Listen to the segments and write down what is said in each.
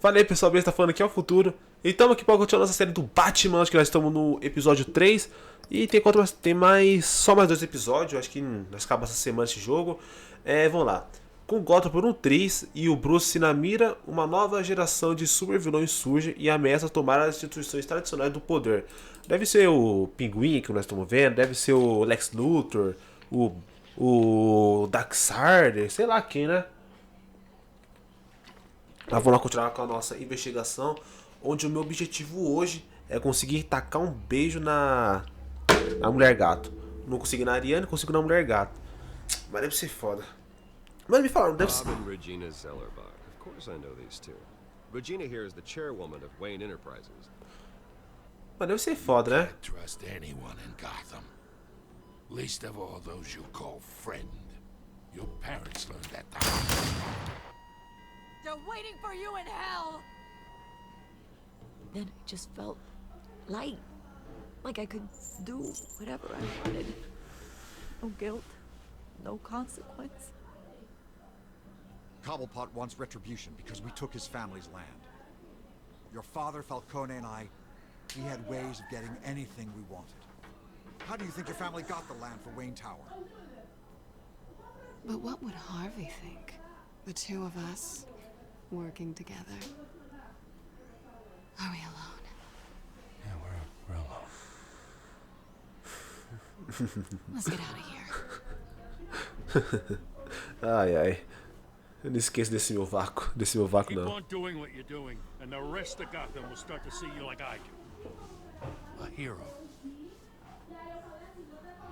Fala aí, pessoal, beleza? Tá falando aqui é o Futuro. E estamos aqui para continuar nossa série do Batman. Acho que nós estamos no episódio 3. E tem só mais 2 episódios. Acho que nós acabamos essa semana esse jogo. Vamos lá. Com Gotham por um triz e o Bruce na mira, uma nova geração de super vilões surge e ameaça tomar as instituições tradicionais do poder. Deve ser o Pinguim que nós estamos vendo, deve ser o Lex Luthor, o Darkseid, sei lá quem, né? Mas vamos lá continuar com a nossa investigação, onde o meu objetivo hoje é conseguir tacar um beijo na mulher gato. Não consegui na Ariane, consigo na mulher gato. Mas deve ser foda. Mas me falaram, deve ser... Bob and Regina Zellerbach. Of course I know these two. Regina here is the chairwoman of Wayne Enterprises. Mas deve ser foda, né? Can't trust anyone in Gotham. Least of all those you call friend. Your parents learned that the hard way. They're waiting for you in hell! Then it just felt light. Like I could do whatever I wanted. No guilt, no consequence. Cobblepot wants retribution because we took his family's land. Your father, Falcone, and I, we had ways of getting anything we wanted. How do you think your family got the land for Wayne Tower? But what would Harvey think? The two of us working together. Are we alone? Yeah, we're alone. Let's get out of here. Ai, ai. Eu não esqueço desse meu vácuo Keep não. on doing what you're doing, and the rest of Gotham will start to see you like I do. A hero.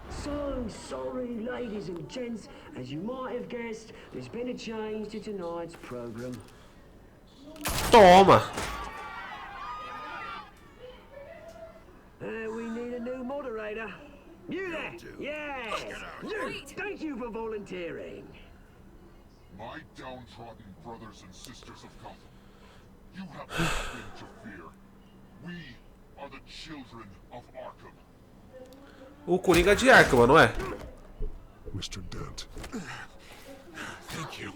So sorry, ladies and gents. As you might have guessed, there's been a change to tonight's program. Toma! We need a new moderator. You there? Yes. You. Thank you for volunteering. My downtrodden brothers and sisters of Gotham, you have nothing to fear. We are the children of Arkham. O Coringa de Arkham, não é? Mr. Dent. Thank you.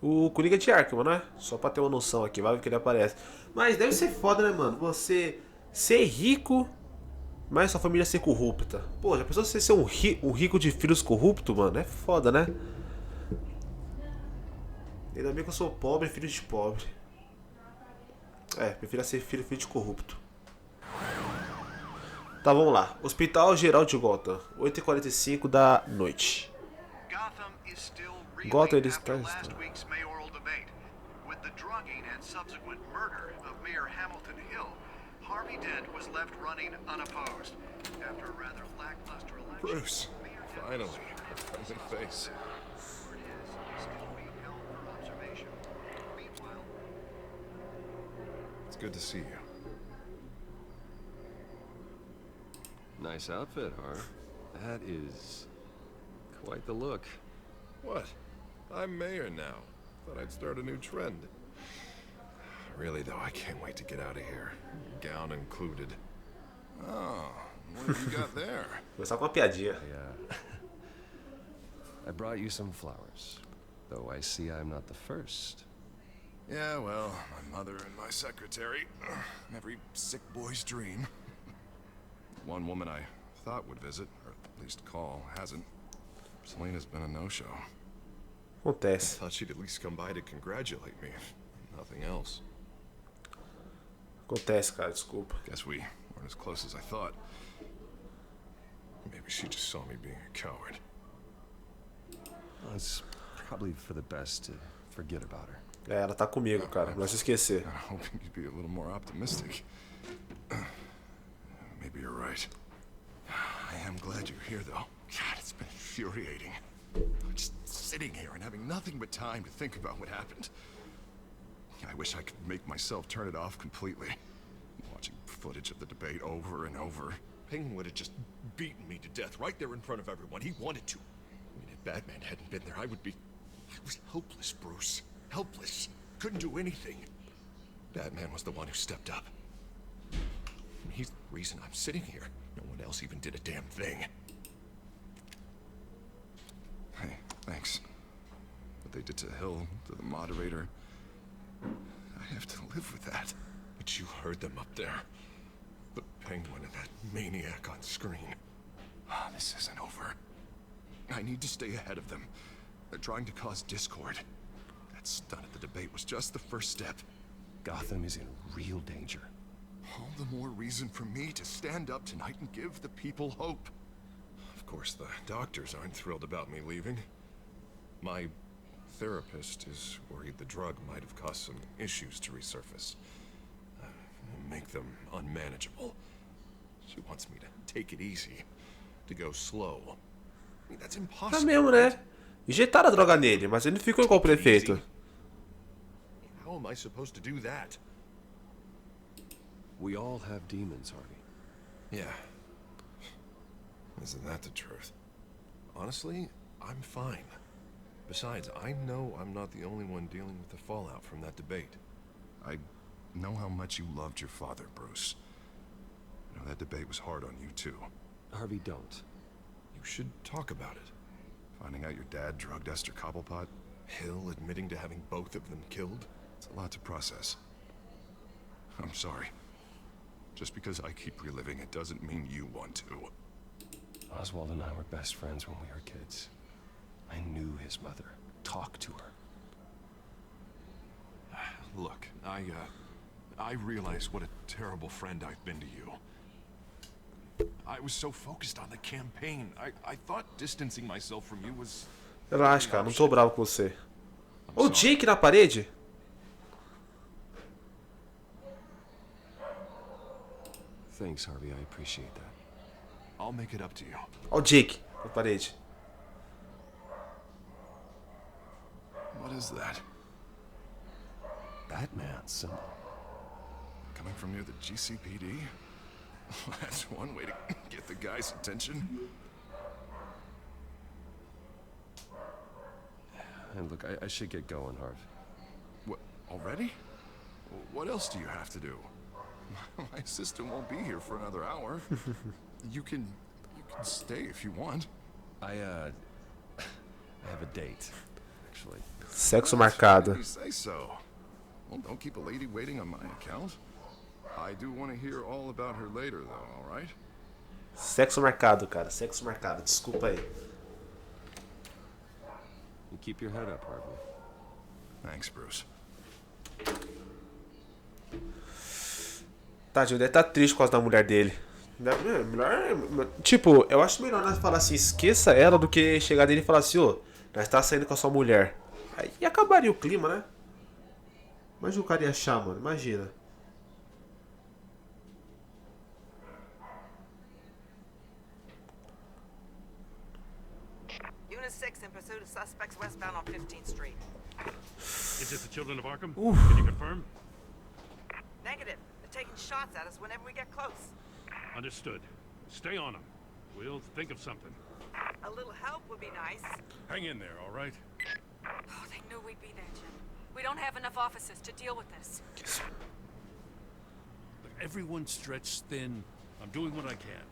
O Coringa de Arkham, não é? Só pra ter uma noção aqui, vai ver que ele aparece. Mas deve ser foda, né, mano? Você ser rico, mas sua família ser corrupta. Pô, já pensou você ser um rico de filhos corruptos, mano? É foda, né? Ainda bem que eu sou pobre, filho de pobre. Prefiro ser filho de corrupto. Tá, vamos lá. Hospital Geral de Gotham, 8h45 da noite. Gotham ele está... Bruce, finally, a friendly face. It's good to see you. Nice outfit, huh? That is quite the look. What? I'm mayor now. Thought I'd start a new trend. Really, though, I can't wait to get out of here. Gown included. Oh, what have you got there? Começar com uma piadinha. I brought you some flowers, though I see I'm not the first. Yeah, well, my mother and my secretary. Every sick boy's dream. One woman I thought would visit, or at least call, hasn't. Selena's been a no-show. I Acontece. thought she'd at least come by to congratulate me, if nothing else. Acontece, cara, desculpa. Guess we weren't as close as I thought. Maybe she just saw me being a coward. Well, it's probably for the best to forget about her. Ela tá comigo, cara. Não vai se esquecer. I'm hoping you'd be a little more optimistic. Maybe you're right. I am glad you're here, though. God, it's been infuriating. Just sitting here and having nothing but time to think about what happened. I wish I could make myself turn it off completely. Watching footage of the debate over and over. Penguin would have just beaten me to death right there in front of everyone. He wanted to. I mean, if Batman hadn't been there, I was helpless, Bruce. Helpless. Couldn't do anything. Batman was the one who stepped up. And he's the reason I'm sitting here. No one else even did a damn thing. to Hill, to the moderator. I have to live with that. But you heard them up there. The Penguin and that maniac on screen. Ah, this isn't over. I need to stay ahead of them. They're trying to cause discord. That stunt at the debate was just the first step. Gotham is in real danger. All the more reason for me to stand up tonight and give the people hope. Of course, the doctors aren't thrilled about me leaving. My therapist is worried the drug might have caused some issues to resurface. Make them unmanageable. She wants me to take it easy, to go slow. I mean, that's Tá impossible. mesmo, né? Injetaram a droga nele, mas ele não ficou igual o prefeito. How am I supposed to do that? We all have demons, Harvey. Yeah. Isn't that the truth? Honestly, I'm fine. Besides, I know I'm not the only one dealing with the fallout from that debate. I know how much you loved your father, Bruce. You know, that debate was hard on you, too. Harvey, don't. You should talk about it. Finding out your dad drugged Esther Cobblepot? Hill admitting to having both of them killed? It's a lot to process. I'm sorry. Just because I keep reliving it doesn't mean you want to. Oswald and I were best friends when we were kids. I knew his mother. Talked to her. Look, I realize what a terrible friend I've been to you. I was so focused on the campaign. I thought distancing myself from you was... Relaxa, cara, não tô bravo com você. Ô, Jake na parede? Thanks, Harvey. I appreciate that. I'll make it up to you. Ó o Jake na parede. What is that? Batman symbol. Coming from near the GCPD? That's one way to get the guy's attention. And look, I should get going, Harv. What, already? What else do you have to do? My assistant won't be here for another hour. You can stay if you want. I have a date, actually. Sexo marcado. You say so. Well, don't keep a lady waiting on my account. I do want to hear all about her later, though, all right? Sexo marcado, cara. Sexo marcado. Desculpa aí. You keep your head up, Harvey. Thanks, Bruce. Tadinho, deve estar triste por causa da mulher dele. Melhor, tipo, eu acho melhor nós falar assim, esqueça ela, do que chegar dele e falar assim, ô, nós tá saindo com a sua mulher. Aí acabaria o clima, né? Imagina o cara ia achar, mano. Imagina. Unit 6 in pursuit of suspects westbound on 15th Street. Is it the children of Arkham? Oof. Can you confirm? Negative. They're taking shots at us whenever we get close. Understood. Stay on them. We'll think of something. A little help would be nice. Hang in there, all right? Oh, they knew we'd be there, Jim. We don't have enough officers to deal with this. Look, everyone's stretched thin. I'm doing what I can.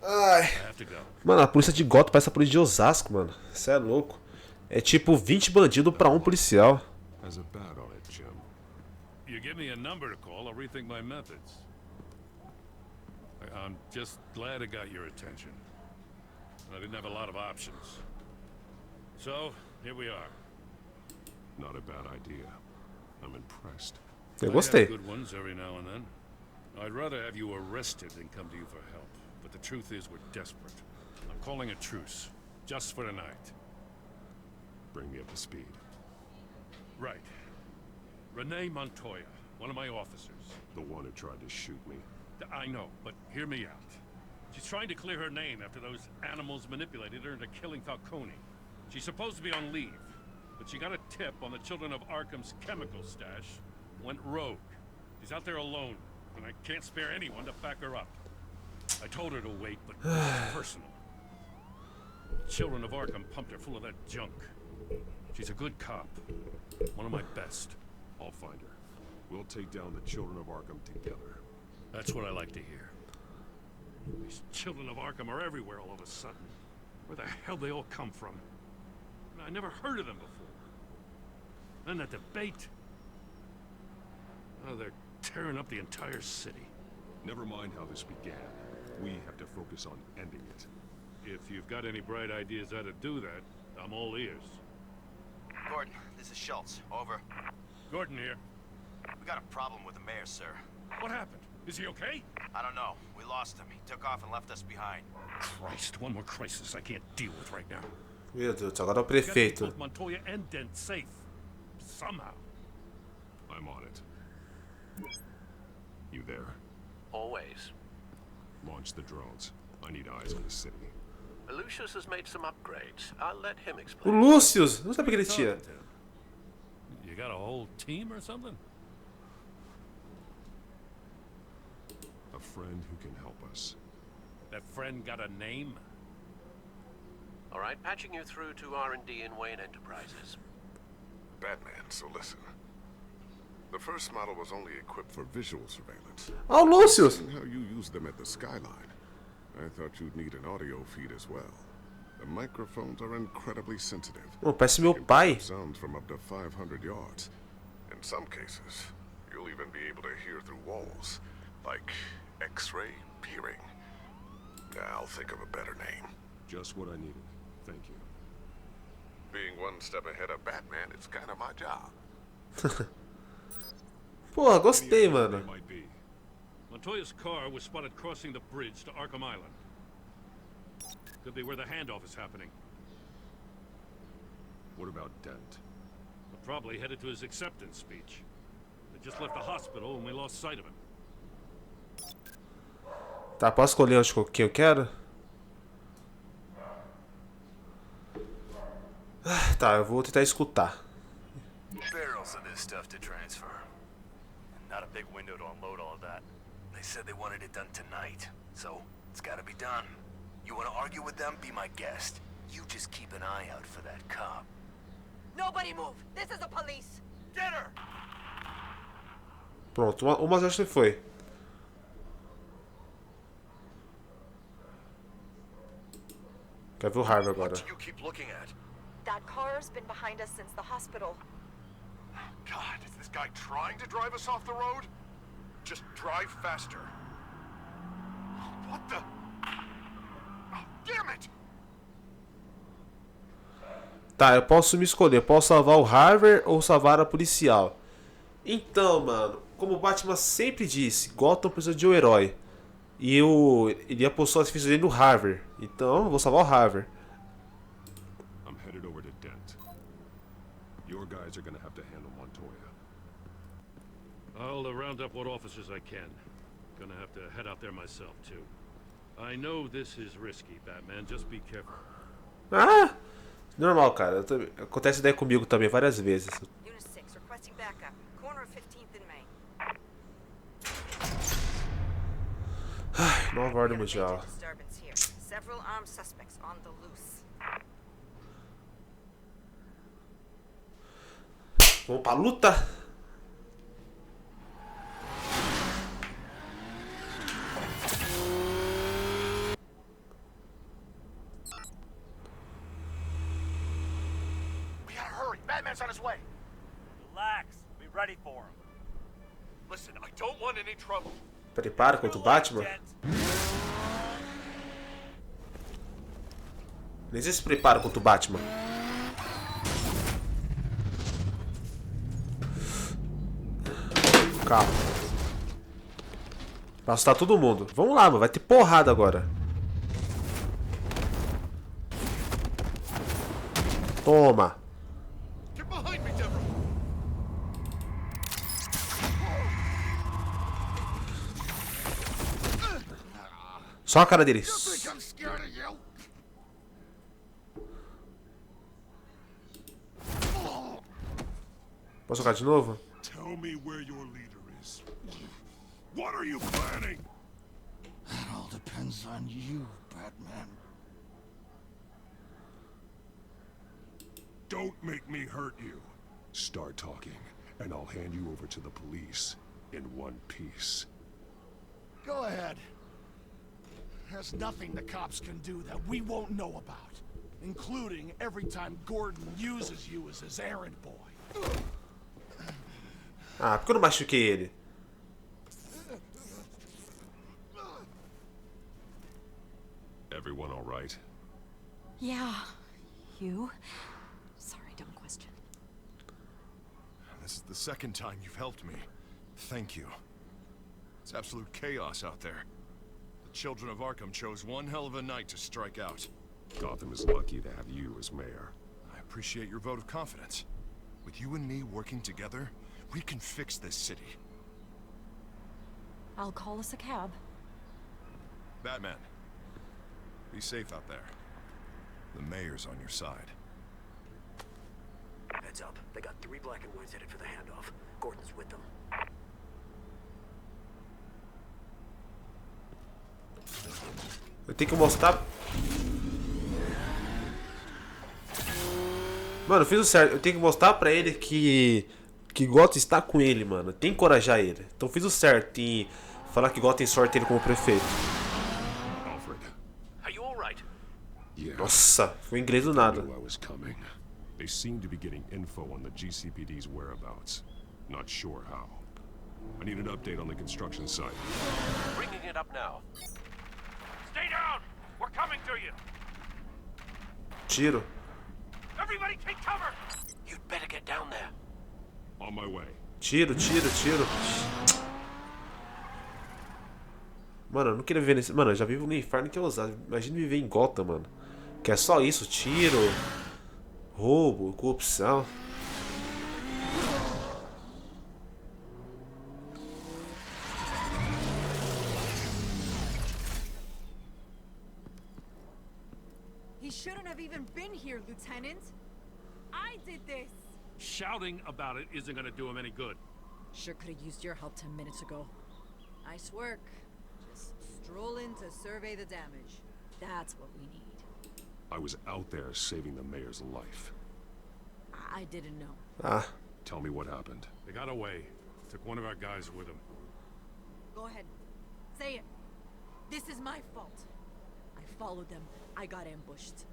Ai. I have to go. Mano, a polícia de Gotham parece a polícia de Osasco, mano. Isso é louco. É tipo 20 bandidos pra um policial. Has a bat on it, Jim. You give me a number to call, I'll rethink my methods. I'm just glad I got your attention. I didn't have a lot of options. So, here we are. Not a bad idea. I'm impressed. Eu I gostei. have good ones every now and then. I'd rather have you arrested than come to you for help. But the truth is we're desperate. I'm calling a truce. Just for tonight. Bring me up to speed. Right. Renee Montoya, one of my officers. The one who tried to shoot me. I know, but hear me out. She's trying to clear her name after those animals manipulated her into killing Falcone. She's supposed to be on leave, but she got a tip on the Children of Arkham's chemical stash, went rogue. She's out there alone, and I can't spare anyone to back her up. I told her to wait, but it was personal. Children of Arkham pumped her full of that junk. She's a good cop. One of my best. I'll find her. We'll take down the Children of Arkham together. That's what I like to hear. These Children of Arkham are everywhere all of a sudden. Where the hell they all come from? I never heard of them before. Then that debate. Oh, they're tearing up the entire city. Never mind how this began. We have to focus on ending it. If you've got any bright ideas how to do that, I'm all ears. Gordon, this is Schultz. Over. Gordon here. We got a problem with the mayor, sir. What happened? Is he okay? I don't know. We lost him. He took off and left us behind. Christ, one more crisis I can't deal with right now. Meu Deus, agora é o prefeito. Both Montoya and Dent safe. Somehow. I'm on it. You there? Always. Launch the drones. I need eyes on the city. Lucius has made some upgrades. I'll let him O explain. Lucius, não sabe o que ele tinha. You got a whole team or something? A friend who can help us. That friend got a name? All right, patching you through to R&D in Wayne Enterprises. Batman, so listen. The first model was only equipped for visual surveillance. Oh, Lucius! Seeing how you use them at the skyline, I thought you'd need an audio feed as well. The microphones are incredibly sensitive. Oh, parece meu pai. Sounds from up to 500 yards. In some cases, you'll even be able to hear through walls, like X-ray peering. I'll think of a better name. Just what I needed. Thank you. Being one step ahead of Batman, it's kind of my job. Pô, gostei, mano. Montoya's car was spotted crossing the bridge to Arkham Island. Could be where the handoff is happening. What about Dent? Probably headed to his acceptance speech. They just left the hospital and we lost sight of him. Tá, posso escolher onde que eu quero? Tá, eu vou tentar escutar. Barrels of this stuff to transfer. Not a big window to unload all of that. They said they wanted it done tonight, so it's gotta be done. You wanna argue with them? Be my guest. You just keep an eye out for that cop. Nobody move! This is the police! Get her! Pronto, uma já se foi. Quer ver o Harvey agora? What do you keep looking at? That car's been behind us since the hospital. God, is this guy trying to drive us off the road? Just drive faster. What the? Oh, damn it! Tá, eu posso me escolher. Eu posso salvar o Harvey ou salvar a policial. Então, mano, como o Batman sempre disse, Gotham precisa de um herói. E ele apostou as fichas dele no Harvey. Então, eu vou salvar o Harvey. I'm headed over to Dent. Your guys are gonna have to handle Montoya. I'll round up what officers I can. Gonna have to head out there myself, too. I know this is risky, Batman. Just be careful. Ah! Normal, cara. Acontece daí comigo também várias vezes. Unit 6, requesting backup. Corner of 15th and Main. Ai, nova ordem mundial. Disturbance here. Several armed suspects on the loose. Vamos pra luta! We gotta hurry. Batman's on his way. Relax. Be ready for him. Listen, I don't want any trouble. Prepara contra o Batman. Nem sei se prepara contra o Batman. Calma. Pra assustar todo mundo. Vamos lá, mano. Vai ter porrada agora. Toma. Get behind me, Deborah. Só a cara deles. You think I'm scared of you? Posso jogar de novo? Tell me where your leader is. What are you planning? That all depends on you, Batman. Don't make me hurt you. Start talking, and I'll hand you over to the police in one piece. Go ahead. There's nothing the cops can do that we won't know about. including every time Gordon uses you as his errand boy. Ah, por que eu não machuquei ele? Everyone all right? Yeah. You? Sorry, dumb question. This is the second time you've helped me. Thank you. It's absolute chaos out there. The children of Arkham chose one hell of a night to strike out. Gotham is lucky to have you as mayor. I appreciate your vote of confidence. With you and me working together, we can fix this city. I'll call us a cab. Batman, be safe out there. The mayor's on your side. Heads up. They got 3 black and whites headed for the handoff. Gordon's with them. Eu tenho que mostrar... Mano, eu fiz o certo. Eu tenho que mostrar pra ele que Gotham está com ele, mano. Tem que encorajar ele. Então fiz o certo em falar que Gotham tem sorte ele como prefeito. Alfred. Are you all right? Yeah. Nossa, foi inglês do nada. I knew I was coming. They seem to be getting info on the GCPD's whereabouts. Not sure how. I need an update on the construction site. Bringing it up now. Stay down! We're coming to you! Tiro. Everybody take cover! You'd better get down there. On my way. Tiro, tiro, tiro. Mano, eu não queria viver nesse... Mano, eu já vivo no inferno que eu usar. Imagina viver em Gotham, mano. Que é só isso, tiro, roubo, corrupção. He shouldn't have even been here, Lieutenant. I did this. Shouting about it isn't gonna do him any good. Sure could have used your help 10 minutes ago. Nice work. Just stroll in to survey the damage. That's what we need. I was out there saving the mayor's life. I didn't know. Ah. Tell me what happened. They got away. Took one of our guys with them. Go ahead. Say it. This is my fault. I followed them. I got ambushed.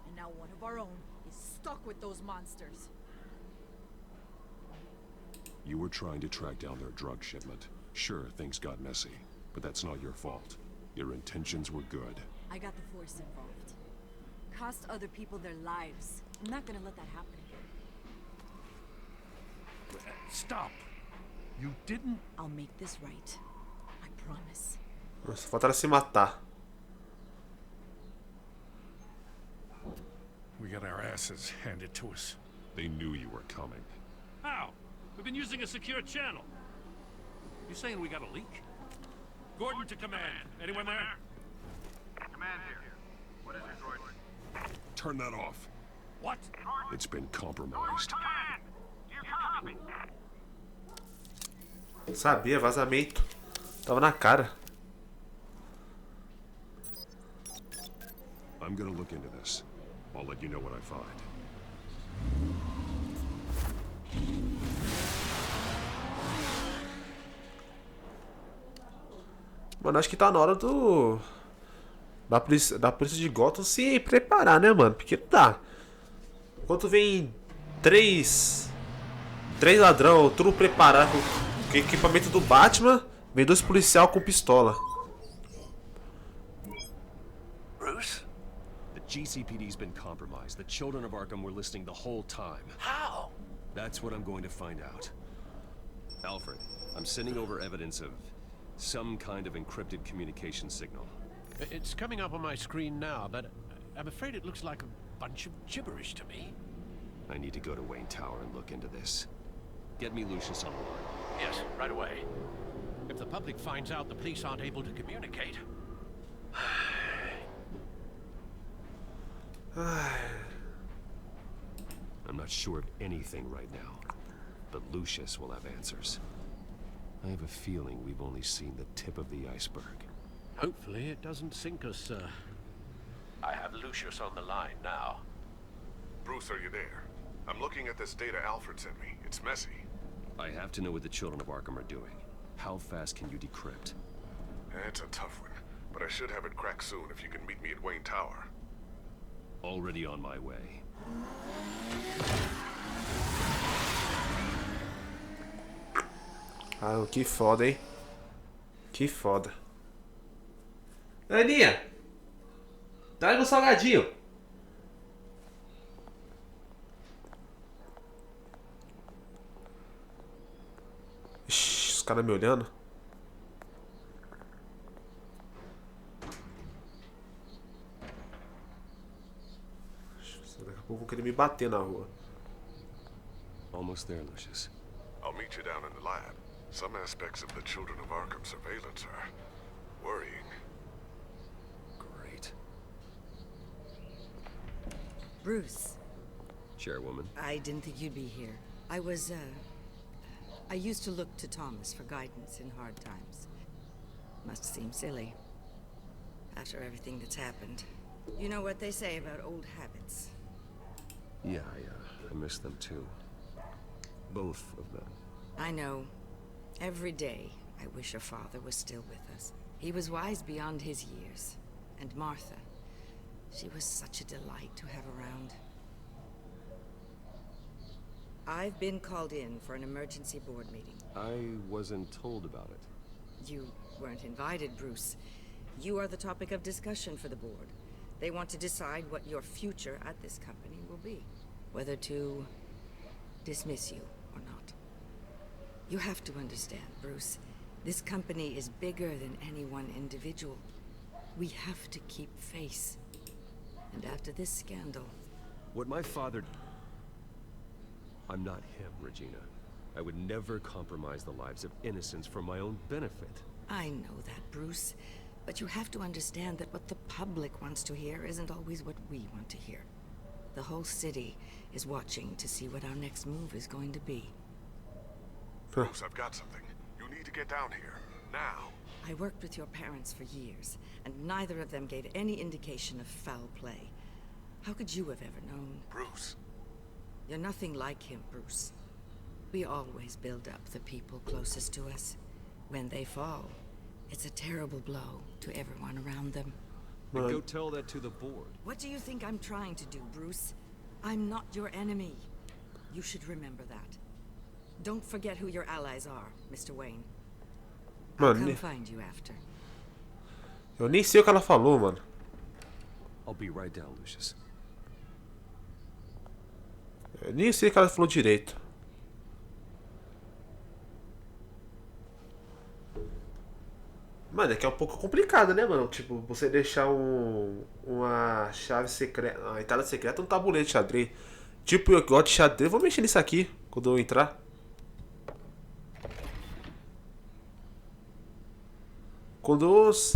And now one of our own is stuck with those monsters. You were trying to track down their drug shipment. Sure, things got messy, but that's not your fault. Your intentions were good. I got the force involved. Cost other people their lives. I'm not gonna let that happen again. Stop. You didn't... I'll make this right. I promise. Nossa, falta se matar. We got our asses handed to us. They knew you were coming. How? We've been using a secure channel. You saying we got a leak? Gordon to command. Anyone there? Command here. What is it, droid? Turn that off. What? It's been compromised. Command! You copy? Sabia, vazamento. Tava na cara. I'm gonna look into this. I'll let you know what I find. Mano, acho que tá na hora da polícia de Gotham se preparar, né, mano? Porque tá. Enquanto vem três ladrão, tudo preparado com equipamento do Batman, vem 2 policial com pistola. Bruce? The GCPD's been compromised. The children of Arkham were listening the whole time. How? That's what I'm going to find out. Alfred, I'm sending over evidence of some kind of encrypted communication signal. It's coming up on my screen now, but I'm afraid it looks like a bunch of gibberish to me. I need to go to Wayne Tower and look into this. Get me Lucius on board. Yes, right away. If the public finds out the police aren't able to communicate... I'm not sure of anything right now, but Lucius will have answers. I have a feeling we've only seen the tip of the iceberg. Hopefully it doesn't sink us, sir. I have Lucius on the line now. Bruce, are you there? I'm looking at this data Alfred sent me. It's messy. I have to know what the children of Arkham are doing. How fast can you decrypt? It's a tough one, but I should have it cracked soon if you can meet me at Wayne Tower. Already on my way. Ah, que foda, hein? Que foda. Aninha, traz um salgadinho. Ixi, os caras me olhando. Daqui a pouco vão querer me bater na rua. Almost there, Lucius. I'll meet you down in the lab. Some aspects of the Children of Arkham surveillance are worrying. Great. Bruce. Chairwoman. I didn't think you'd be here. I used to look to Thomas for guidance in hard times. Must seem silly. After everything that's happened. You know what they say about old habits. Yeah, I miss them too. Both of them. I know. Every day, I wish your father was still with us. He was wise beyond his years. And Martha, she was such a delight to have around. I've been called in for an emergency board meeting. I wasn't told about it. You weren't invited, Bruce. You are the topic of discussion for the board. They want to decide what your future at this company will be. Whether to dismiss you or not. You have to understand, Bruce. This company is bigger than any one individual. We have to keep face. And after this scandal... What my father... I'm not him, Regina. I would never compromise the lives of innocents for my own benefit. I know that, Bruce. But you have to understand that what the public wants to hear isn't always what we want to hear. The whole city is watching to see what our next move is going to be. Bruce, I've got something. You need to get down here. Now. I worked with your parents for years, and neither of them gave any indication of foul play. How could you have ever known? Bruce. You're nothing like him, Bruce. We always build up the people closest to us. When they fall, it's a terrible blow to everyone around them. Then go tell that to the board. What do you think I'm trying to do, Bruce? I'm not your enemy. You should remember that. Don't forget who your allies are, Mr. Wayne. I'll come find you after. Eu nem sei o que ela falou, mano. I'll be right down, Lucius. Eu nem sei o que ela falou direito. Mano, é que é um pouco complicado, né, mano? Tipo, você deixar uma chave secreta, uma entrada secreta num tabuleiro de xadrez. Tipo, eu gosto de xadrez, vou mexer nisso aqui quando eu entrar. Quando os...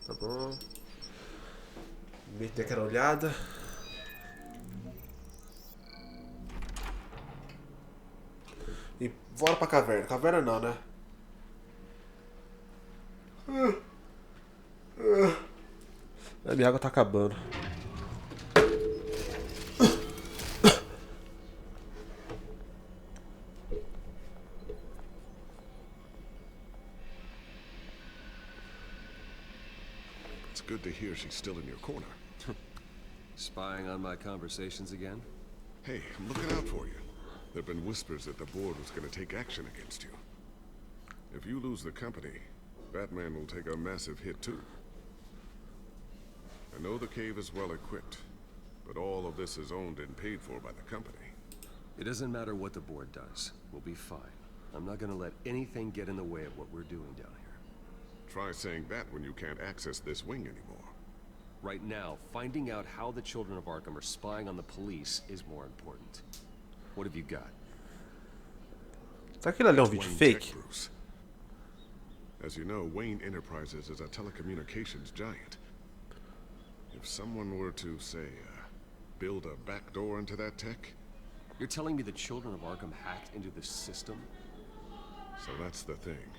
Tá bom. Meter aquela olhada. E bora pra caverna. Caverna não, né? A minha água tá acabando. It's good to hear she's still in your corner. Spying on my conversations again? Hey, I'm looking out for you. There have been whispers that the board was going to take action against you. If you lose the company, Batman will take a massive hit too. I know the cave is well equipped, but all of this is owned and paid for by the company. It doesn't matter what the board does. We'll be fine. I'm not gonna let anything get in the way of what we're doing down here. Try saying that when you can't access this wing anymore. Right now, finding out how the Children of Arkham are spying on the police is more important. What have you got? Será que ele é um vídeo fake? Bruce. As you know, Wayne Enterprises is a telecommunications giant. If someone were to, say, build a backdoor into that tech... You're telling me the Children of Arkham hacked into the system? So that's the thing.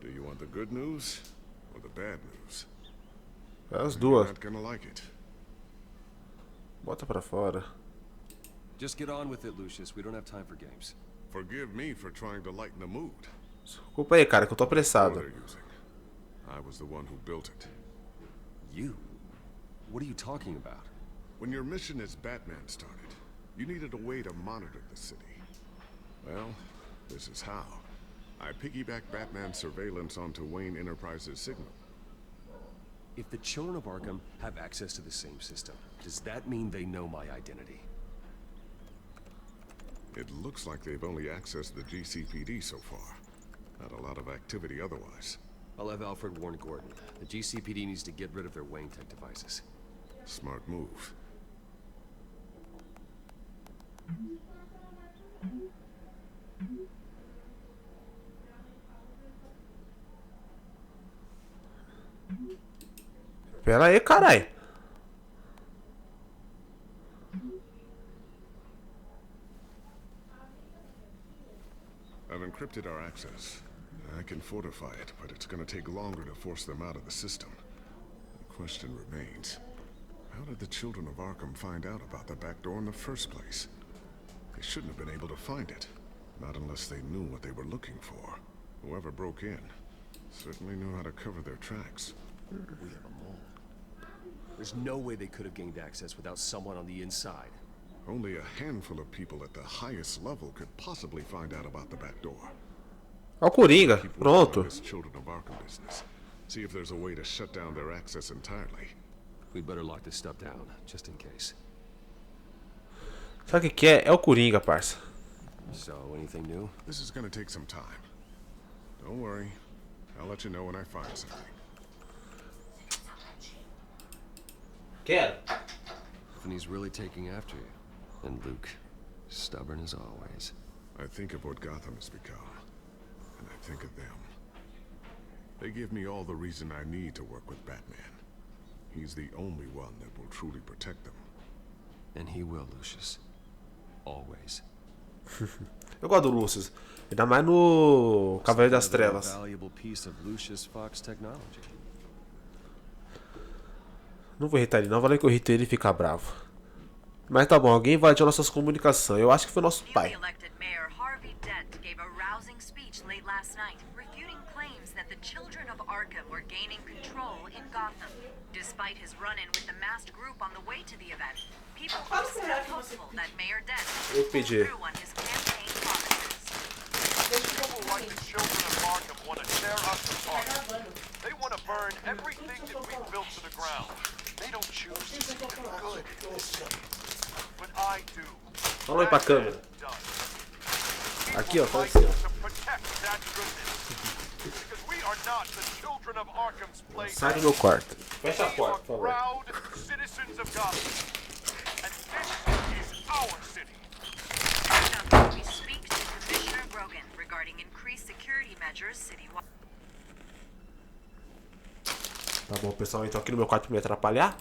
Do you want the good news or the bad news? As You're duas. not gonna like it. Bota pra fora. Just get on with it, Lucius. We don't have time for games. Forgive me for trying to lighten the mood. Desculpa aí, cara, que eu tô What apressado. they're using. I was the one who built it. You? What are you talking about? When your mission as Batman started, you needed a way to monitor the city. Well, this is how. I piggybacked Batman's surveillance onto Wayne Enterprises' signal. If the children of Arkham have access to the same system, does that mean they know my identity? It looks like they've only accessed the GCPD so far. Not a lot of activity otherwise. I'll have Alfred warn Gordon. The GCPD needs to get rid of their Wayne Tech devices. Smart move. Pera aí, carai. I've encrypted our access. I can fortify it, but it's gonna take longer to force them out of the system. The question remains, how did the children of Arkham find out about the back door in the first place? They shouldn't have been able to find it. Not unless they knew what they were looking for. Whoever broke in certainly knew how to cover their tracks. We have a mole. There's no way they could have gained access without someone on the inside. Only a handful of people at the highest level could possibly find out about the back door. Ó o Coringa, Keep working pronto. on this Children of Arkham business. See if there's a way to shut down their access entirely. We'd better lock this stuff down, just in case. Sabe o que é? É o Coringa, parça. So, anything new? This is gonna take some time. Don't worry. I'll let you know when I find something. Quero. Tiffany's really taking after you. And Luke, stubborn as always. I think of what Gotham has become, and I think of them. They give me all the reason I need to work with Batman. He's the only one that will truly protect them. And he will, Lucius. Always. Eu gosto do Lucius. Ainda mais no Cavaleiro das Trevas. Valuable piece of Lucius Fox technology. Não vou irritar ele não, valeu que eu irrito ele e fica bravo. Mas tá bom, alguém invadiu nossas comunicações. Eu acho que foi nosso pai. Children of Arkham were gaining control in Gotham. Despite his run-in with the masked group on the way to the event, people are still hopeful that Mayor Dent will follow through on his campaign promises. People like the children of Arkham want to tear us apart. They want to burn everything that we've built to the ground. They don't choose to see the good. But I do. Fala aí pra câmera. Aqui, ó, fala assim, ó. Sai do meu quarto. Fecha a porta, por favor. Tá bom, pessoal, então aqui no meu quarto pra me atrapalhar.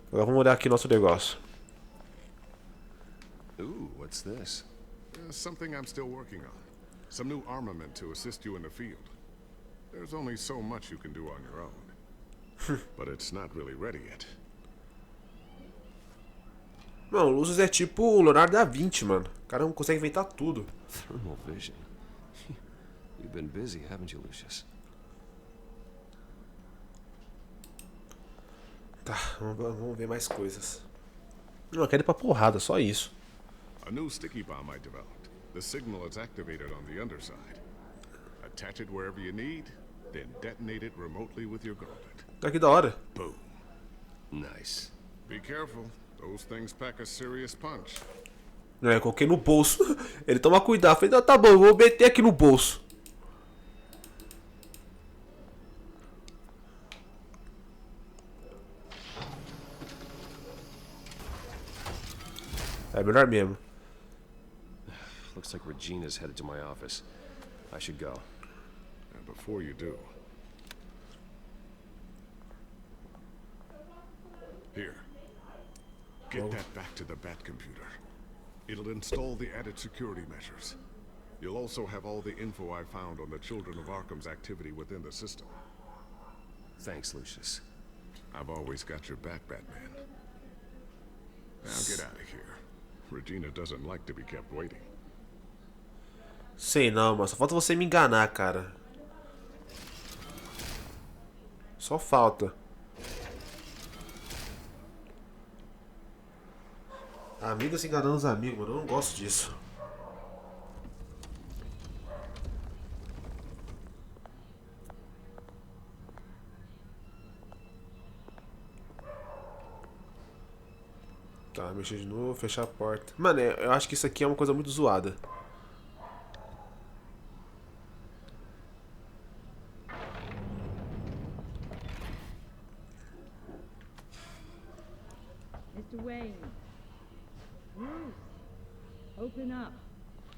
Agora vamos olhar aqui nosso negócio. Ooh, what's this? Something I'm still working on. Some new armament to assist you in the field. There's only so much you can do on your own. But it's not really ready yet. Não, o Lucius é tipo o Leonardo da Vinci, mano. O cara não consegue inventar tudo. Thermal vision. You've been busy, haven't you, Lucius? Tá, vamos ver mais coisas. Não, eu quero ir pra porrada, só isso. A new sticky bomb I developed. The signal is activated on the underside. Attach it wherever you need, then detonate it remotely with your gauntlet. Tá que da hora. Boom. Nice. Be careful. Those things pack a serious punch. Não, eu coloquei no bolso. Ele toma cuidado. Falei, tá bom, eu vou meter aqui no bolso. É melhor mesmo. Looks like Regina's headed to my office. I should go. And before you do... Here. Get that back to the Bat computer. It'll install the added security measures. You'll also have all the info I found on the Children of Arkham's activity within the system. Thanks, Lucius. I've always got your back, Batman. Now get out of here. Regina doesn't like to be kept waiting. Sei não, mas só falta você me enganar, cara. Só falta. Amigos enganando os amigos, mano. Eu não gosto disso. Tá, mexer de novo, fechar a porta. Mano, eu acho que isso aqui é uma coisa muito zoada. Mr. Wayne. Bruce. Open up.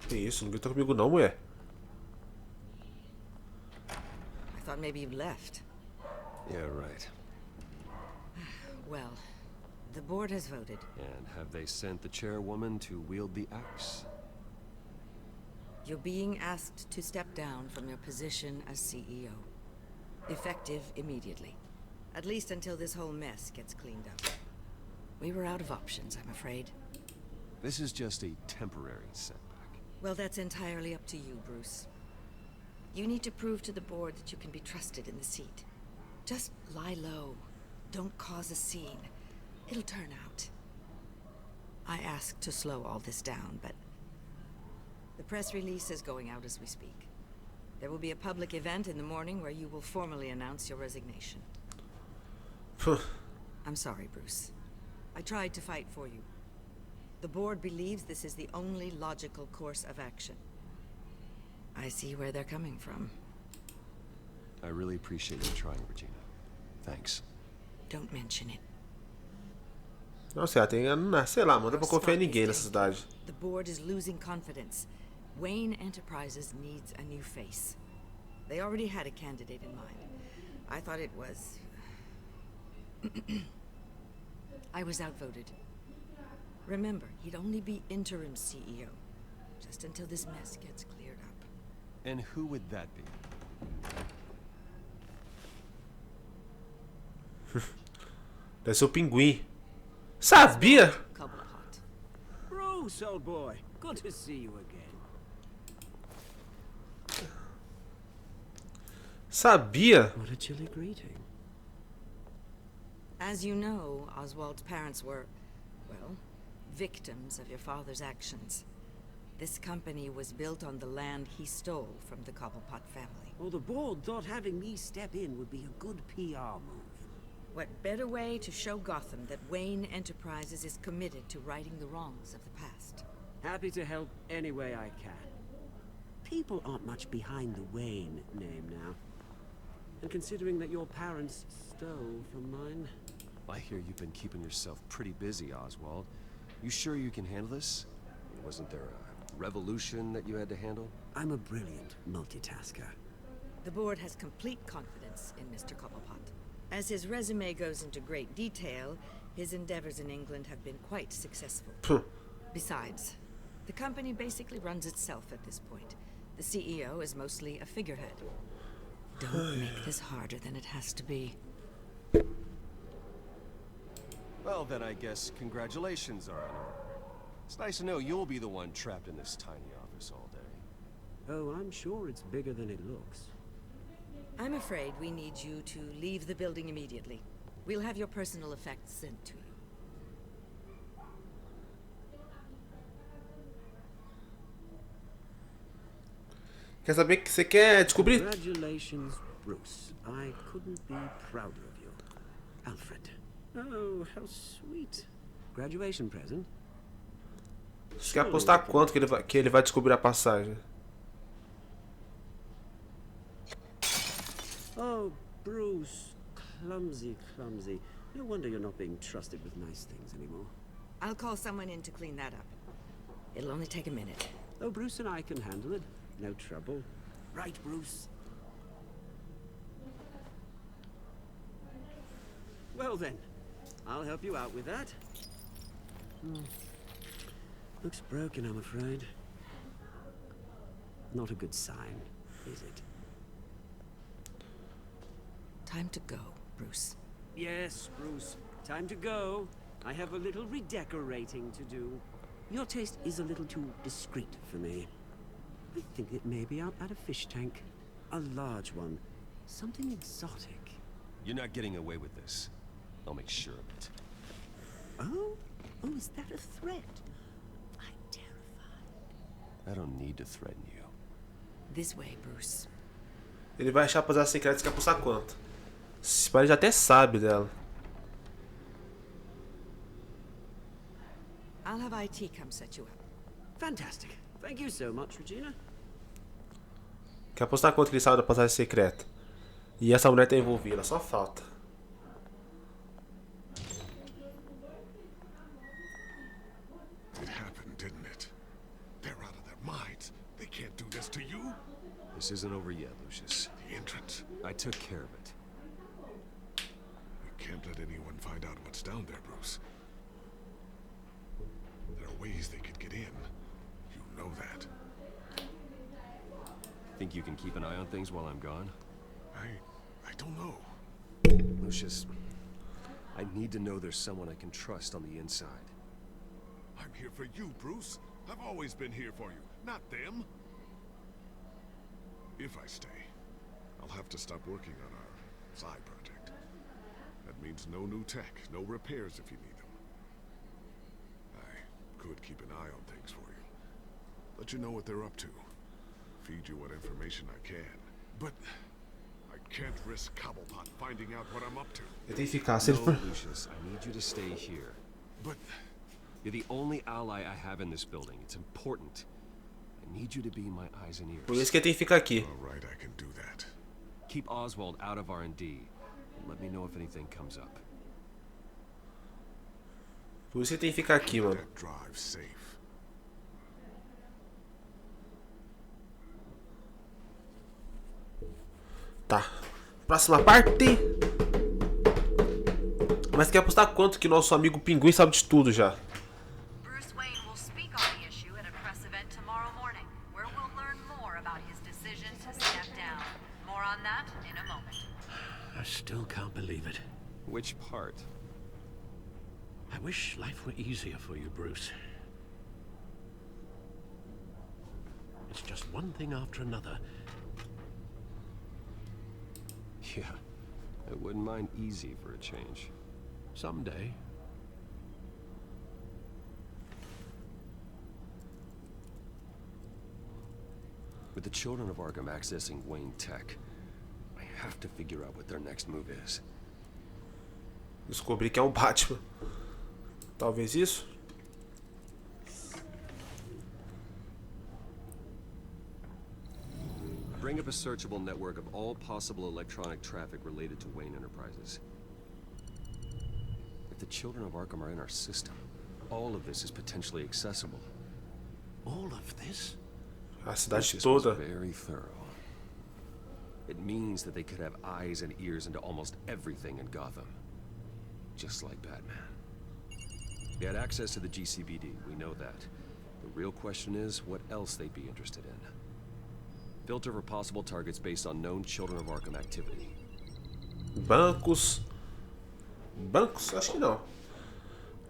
Que isso? Não grita comigo não, mulher. I thought maybe you left. Yeah, right. Well, the board has voted. And have they sent the chairwoman to wield the axe? You're being asked to step down from your position as CEO. Effective immediately. At least until this whole mess gets cleaned up. We were out of options, I'm afraid. This is just a temporary setback. Well, that's entirely up to you, Bruce. You need to prove to the board that you can be trusted in the seat. Just lie low. Don't cause a scene. It'll turn out. I asked to slow all this down, but the press release is going out as we speak. There will be a public event in the morning where you will formally announce your resignation. I'm sorry, Bruce. I tried to fight for you. The board believes this is the only logical course of action. I see where they're coming from. I really appreciate you trying, Regina. Thanks. Don't mention it. Não sei, sei lá, mano, não dá pra confiar em ninguém nessa cidade. The board is losing confidence. Wayne Enterprises needs a new face. They already had a candidate in mind. I thought it was... I was outvoted. Remember, he'd only be interim CEO. Just until this mess gets cleared up. And who would that be? Deve ser o pinguim. Sabia? Bruce, old boy. Good to see you again. Sabia? What a chilly greeting. As you know, Oswald's parents were, well, victims of your father's actions. This company was built on the land he stole from the Cobblepot family. Well, the board thought having me step in would be a good PR move. What better way to show Gotham that Wayne Enterprises is committed to righting the wrongs of the past? Happy to help any way I can. People aren't much behind the Wayne name now. And considering that your parents stole from mine... I hear you've been keeping yourself pretty busy, Oswald. You sure you can handle this? Wasn't there a revolution that you had to handle? I'm a brilliant multitasker. The board has complete confidence in Mr. Cobblepot. As his resume goes into great detail, his endeavors in England have been quite successful. Besides, the company basically runs itself at this point. The CEO is mostly a figurehead. Don't make this harder than it has to be. Well, then I guess congratulations are in order. It's nice to know you'll be the one trapped in this tiny office all day. Oh, I'm sure it's bigger than it looks. I'm afraid we need you to leave the building immediately. We'll have your personal effects sent to you. Quer saber que você quer descobrir? Congratulations, Bruce. I couldn't be prouder of you. Alfred. Oh, how sweet. Graduation present. Você quer apostar quanto que ele vai descobrir a passagem? Oh, Bruce. Clumsy, clumsy. No wonder you're not being trusted with nice things anymore. I'll call someone in to clean that up. It'll only take a minute. Oh, Bruce and I can handle it. No trouble. Right, Bruce? Well then, I'll help you out with that. Looks broken, I'm afraid. Not a good sign, is it? Time to go, Bruce. Yes, Bruce. Time to go. I have a little redecorating to do. Your taste is a little too discreet for me. I think that maybe I'll add a fish tank. A large one. Something exotic. You're not getting away with this. I'll make sure of it. Oh? Oh, is that a threat? I'm terrified. I don't need to threaten you. This way, Bruce. Ele vai achar rapaziada secreta, quer apostar quanto? Esse pai já até sabe dela. I'll have IT come set you up. Fantastic. Thank you so much, Regina. Quer apostar quanto que ele sabe da passagem secreta? E essa mulher tá envolvida, só falta. It happened, didn't it? They're out of their minds. They can't do this to you. This isn't over yet, Lucius. The entrance. I took care of it. We can't let anyone find out what's down there, Bruce. There are ways they could get in. You know that. Think you can keep an eye on things while I'm gone? I don't know. Lucius, I need to know there's someone I can trust on the inside. I'm here for you, Bruce. I've always been here for you, not them. If I stay, I'll have to stop working on our side project. That means no new tech, no repairs if you need them. I could keep an eye on things for you. Let you know what they're up to. Feed you what information I can. But I can't risk Cobblepot finding out what I'm up to. No, Lucius, I need you to stay here. But you're the only ally I have in this building. It's important. I need you to be my eyes and ears. Por isso que ele tem que ficar aqui. All right, I can do that. Keep Oswald out of R&D and let me know if anything comes up. Por isso que ele tem que ficar aqui, mano. Drive safe. Tá. Próxima parte. Mas quer apostar quanto que nosso amigo Pinguim sabe de tudo já? Bruce Wayne will speak on the issue at a press event tomorrow morning, where we'll learn more about his decision to step down. More on that in a moment. I still can't believe it. Which part? I wish life were easier for you, Bruce. It's just one thing after another. Yeah, I wouldn't mind easy for a change. Someday. With the children of Arkham accessing Wayne Tech, I have to figure out what their next move is. Descobri que é um Batman. Talvez isso? Bring up a searchable network of all possible electronic traffic related to Wayne Enterprises. If the children of Arkham are in our system, all of this is potentially accessible. All of this? A cidade This toda. was very thorough. It means that they could have eyes and ears into almost everything in Gotham. Just like Batman. They had access to the GCPD, we know that. The real question is, what else they'd be interested in. Filter for possible targets based on known Children of Arkham activity. Bancos. Bancos? Acho que não.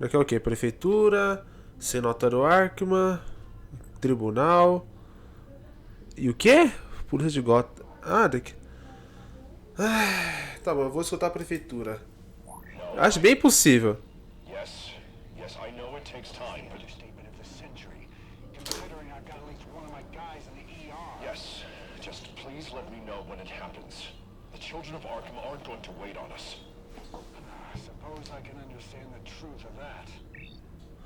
Aqui é o que? Prefeitura, Senatório Arkham, Tribunal. E o que? Polícia de Gotham. Ah, daqui. Tá bom, eu vou escutar a prefeitura. Acho bem possível. Yes, I know it takes time. Understatement of the century. Considering I've got at least one of my guys in the ER. Yes, just please let me know when it happens. The children of Arkham aren't going to wait on us. I suppose I can understand the truth of that.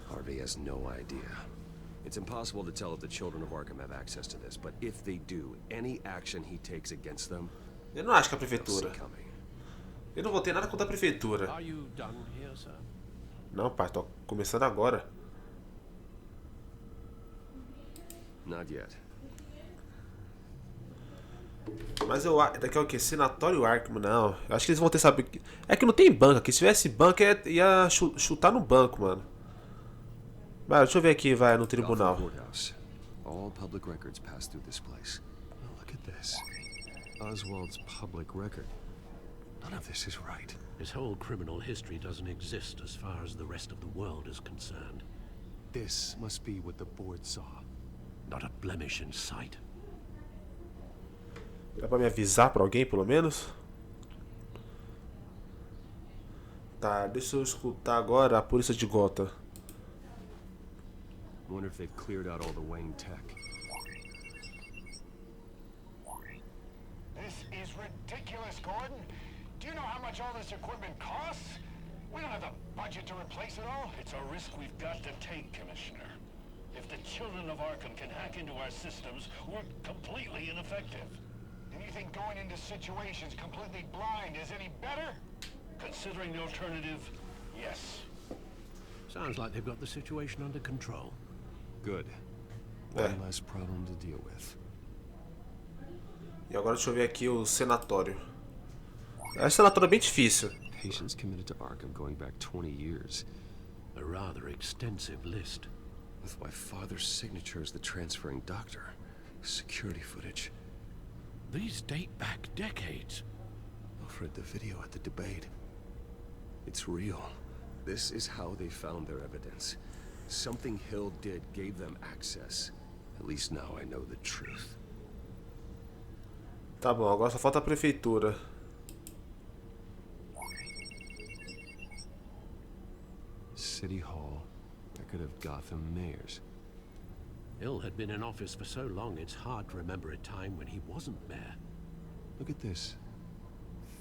Harvey has no idea. It's impossible to tell if the Children of Arkham have access to this, but if they do, any action he takes against them, Eu não acho que é a prefeitura. Eu não vou ter nada contra a prefeitura. Are you done here, sir? Não, pai, tô começando agora. not yet. Mas eu daqui é o que? Senatório Arkham? Não. Eu acho que eles vão ter saber. É que não tem banco aqui. Se tivesse banco, ia chutar no banco, mano. Vai, deixa eu ver aqui, vai, no tribunal. All public records pass through this place. Oh, look at this. Oswald's public record. None of this is right. His whole criminal history doesn't exist as far as the rest of the world is concerned. This must be what the board saw. Not a blemish in sight. Dá pra me avisar pra alguém, pelo menos? Tá, deixa eu escutar agora a polícia de Gotham. Wonder if they've cleared out all the Wayne tech. This is ridiculous, Gordon. Do you know how much all this equipment costs? We don't have the budget to replace it all. It's a risk we've got to take, Commissioner. If the children of Arkham can hack into our systems, we're completely ineffective. And you think going into situations completely blind is any better? Considering the alternative, yes. Sounds like they've got the situation under control. Good. One less problem to deal with. E agora deixa eu ver aqui o senatório. Esse senatório é bem difícil. Patients committed to Arkham going back 20 years. A rather extensive list. With my father's signature as the transferring doctor. Security footage. These date back decades. I've read the video at the debate. It's real. This is how they found their evidence. Something Hill did gave them access. At least now I know the truth. Tá bom, agora só falta a prefeitura. City Hall, record of Gotham mayors. Hill had been in office for so long it's hard to remember a time when he wasn't mayor. Look at this.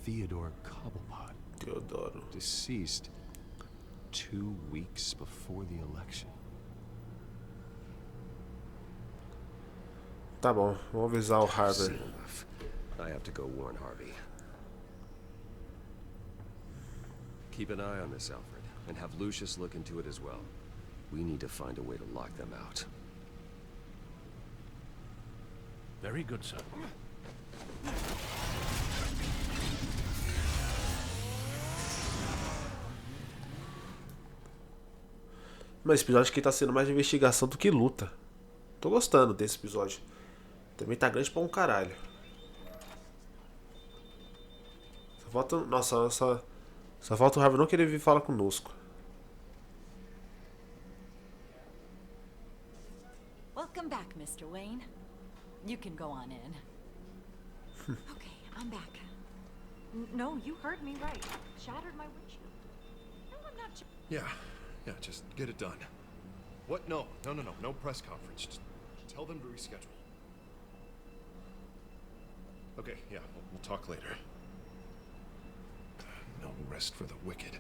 Theodore Cobblepot. Teodoro. Deceased 2 weeks before the election. Tá bom, vamos avisar o Harvey. I have to go warn Harvey. Keep an eye on this, Alfred, and have Lucius look into it as well. We need to find a way to lock them out. Very good, sir. Mas esse episódio aqui tá sendo mais de investigação do que luta. Tô gostando desse episódio. Também tá grande pra um caralho. Só falta... Nossa, só falta o Harvey não querer vir falar conosco. Welcome back, Mr. Wayne. You can go on in. Okay, I'm back. No, you heard me right. Shattered my windshield. No, I'm not. Yeah, just get it done. What? No press conference. Just tell them to reschedule. Okay, yeah, we'll talk later. No rest for the wicked.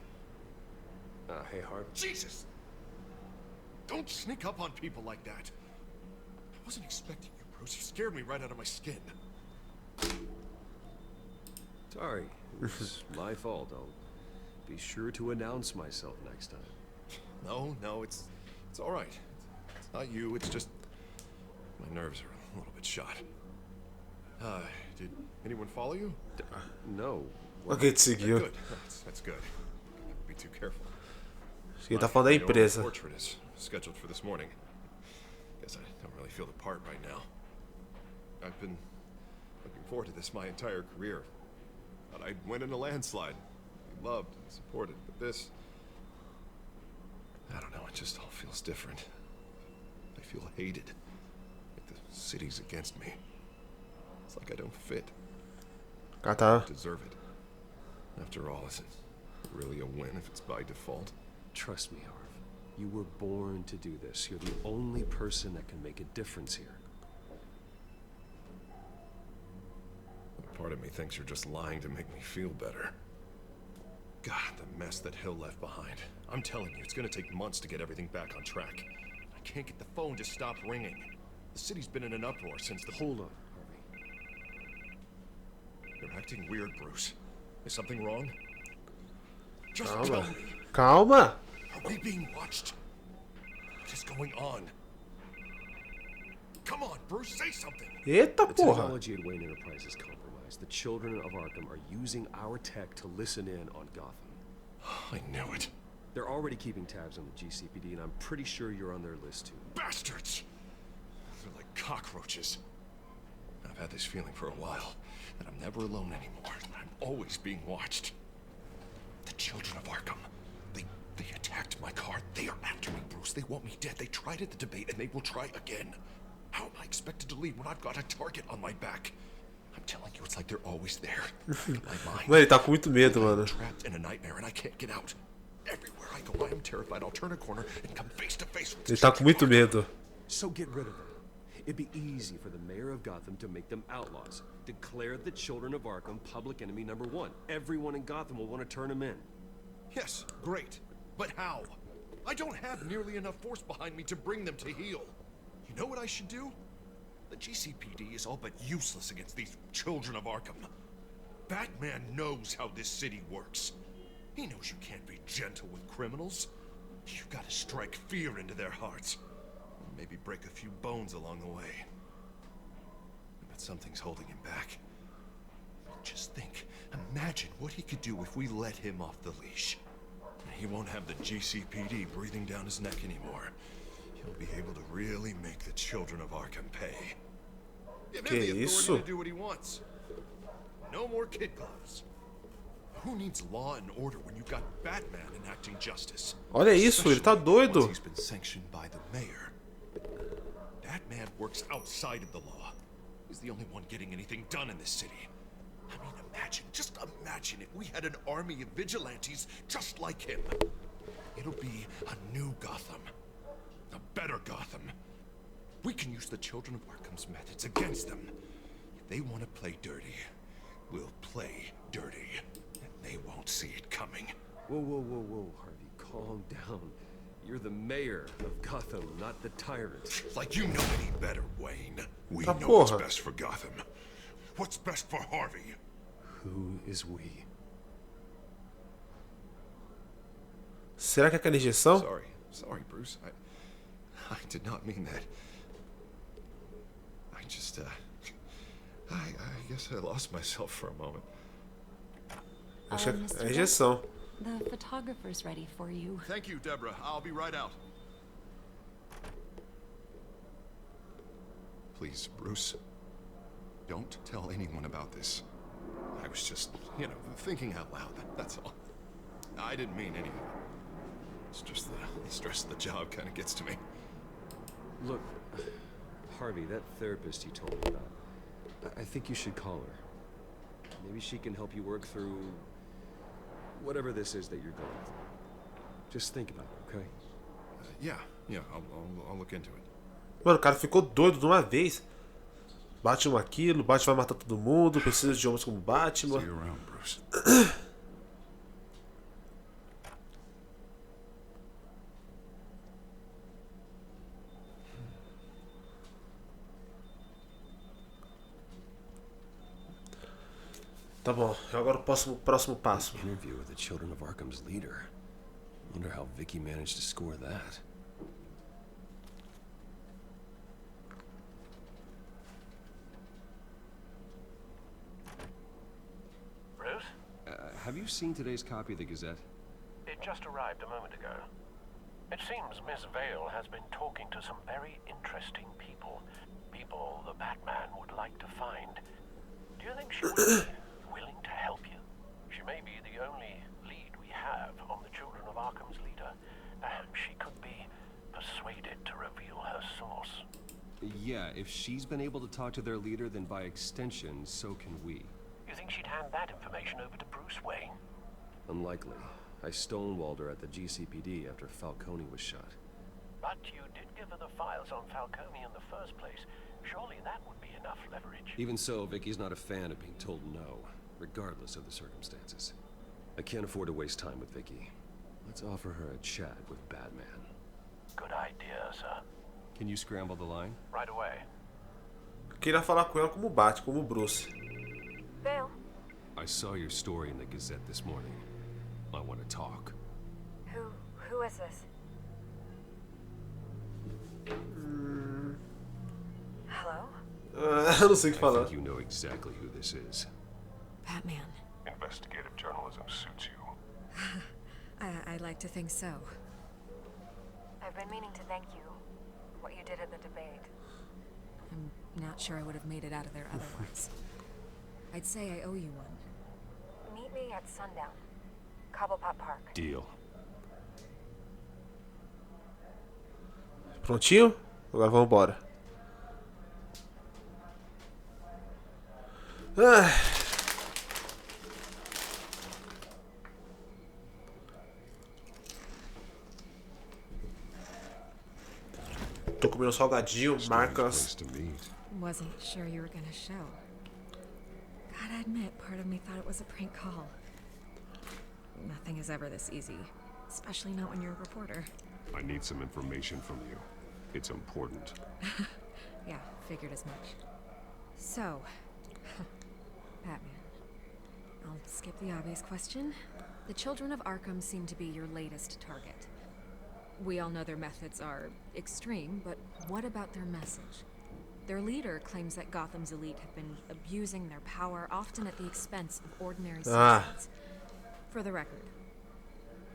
Hey, Harv. Jesus! Don't sneak up on people like that. I wasn't expecting you, Bruce. You scared me right out of my skin. Sorry, it was my fault. I'll be sure to announce myself next time. No, it's all right. It's not you. It's just my nerves are a little bit shot. Did anyone follow you? No. Alguém te seguiu. Good. That's good. Be too careful. Ele tá falando da empresa. Portrait is scheduled for this morning. Guess I don't really feel the part right now. I've been looking forward to this my entire career. Thought I'd win in a landslide. Be loved and supported, but this... I don't know, it just all feels different. I feel hated. Like the city's against me. It's like I don't fit. I don't deserve it. After all, is it really a win if it's by default? Trust me, Harv. You were born to do this. You're the only person that can make a difference here. Part of me thinks you're just lying to make me feel better. God, the mess that Hill left behind. I'm telling you, it's gonna take months to get everything back on track. I can't get the phone to stop ringing. The city's been in an uproar since the... Hold on, Harvey. You're acting weird, Bruce. Is something wrong? Just Calma. tell me. Calma. Are we being watched? What is going on? Come on, Bruce, say something. Eita The porra. technology at Wayne Enterprise is compromised. The children of Arkham are using our tech to listen in on Gotham. I knew it. They're already keeping tabs on the GCPD, and I'm pretty sure you're on their list too. Bastards! They're like cockroaches. I've had this feeling for a while, that I'm never alone anymore. I'm always being watched. The children of Arkham. They attacked my car. They are after me, Bruce. They want me dead. They tried at the debate, and they will try again. How am I expected to lead when I've got a target on my back? I'm telling you, it's like they're always there. In my mind. Mano, ele tá com muito medo, mano. I'm trapped in a nightmare, and I can't get out. Everywhere I go, I am terrified. I'll turn a corner and come face to face with Ele tá com muito medo. So get rid of them. It'd be easy for the mayor of Gotham to make them outlaws. Declare the children of Arkham public enemy #1. Everyone in Gotham will want to turn them in. Yes, great. But how? I don't have nearly enough force behind me to bring them to heel. You know what I should do? The GCPD is all but useless against these children of Arkham. Batman knows how this city works. He knows you can't be gentle with criminals. You've got to strike fear into their hearts. Maybe break a few bones along the way. But something's holding him back. Just think, imagine what he could do if we let him off the leash. He won't have the GCPD breathing down his neck anymore. He'll be able to really make the children of Arkham pay. Give him the authority to do what he wants. No more kid gloves. Who needs law and order when you've got Batman enacting justice? Olha isso, ele tá doido. He's been sanctioned by the mayor. Batman works outside of the law. He's the only one getting anything done in this city. I mean, just imagine if we had an army of vigilantes just like him. It'll be a new Gotham. A better Gotham. We can use the children of Arkham's methods against them. If they want to play dirty, we'll play dirty. And they won't see it coming. Whoa, Harvey, calm down. You're the mayor of Gotham, not the tyrant. Like you know any better, Wayne. We know what's best for Gotham. What's best for Harvey? Who is we? Será que é aquela injeção? Sorry, Bruce. I did not mean that. I just, I guess I lost myself for a moment. Acho que é a injeção. The photographer's ready for you. Thank you, Deborah. I'll be right out. Please, Bruce, don't tell anyone about this. I was just, thinking out loud. That's all. I didn't mean any of it. It's just the stress of the job kind of gets to me. Look, Harvey, that therapist you told me about, I think you should call her. Maybe she can help you work through whatever this is that you're going through. Just think about it, okay? Yeah, I'll look into it. Mano, o cara ficou doido de uma vez. Batman aquilo, Batman vai matar todo mundo, precisa de homens como Batman. See you around, Bruce. Tá bom, agora o próximo passo. Interview with the children of Arkham's leader. Wonder how Vicky managed to score that. Bruce? Have you seen today's copy of the Gazette? It just arrived a moment ago. It seems Miss Vale has been talking to some very interesting people. People the Batman would like to find. Do you think she would be willing to help you? She may be the only lead we have on the children of Arkham's leader. She could be persuaded to reveal her source. Yeah, if she's been able to talk to their leader, then by extension, so can we. You think she'd hand that information over to Bruce Wayne? Unlikely. I stonewalled her at the GCPD after Falcone was shot. But you did give her the files on Falcone in the first place. Surely that would be enough leverage. Even so, Vicky's not a fan of being told no, regardless of the circumstances. I can't afford to waste time with Vicky. Let's offer her a chat with Batman. Good idea, sir. Can you scramble the line? Right away. Eu queria falar com ela como Batman, como Bruce. Vale. I saw your story in the Gazette this morning. I want to talk. Who is this? Hello? Eu não sei o que falar. I think you know exactly who this is. Batman. Investigative journalism suits you. I'd like to think so. I've been meaning to thank you for what you did at the debate. I'm not sure I would have made it out of there otherwise. I'd say I owe you one. Meet me at sundown. Cobblepot Park. Deal. Prontinho? Agora vamos embora. Tô comendo salgadinho, marcas. Wasn't sure you were gonna show. Gotta admit, part of me thought it was a prank call. Nothing is ever this easy, especially not when you're a reporter. I need some information from you. It's important. Yeah, figured as much. So, Batman. I'll skip the obvious question. The children of Arkham seem to be your latest target. We all know their methods are extreme, but what about their message? Their leader claims that Gotham's elite have been abusing their power, often at the expense of ordinary citizens. For the record,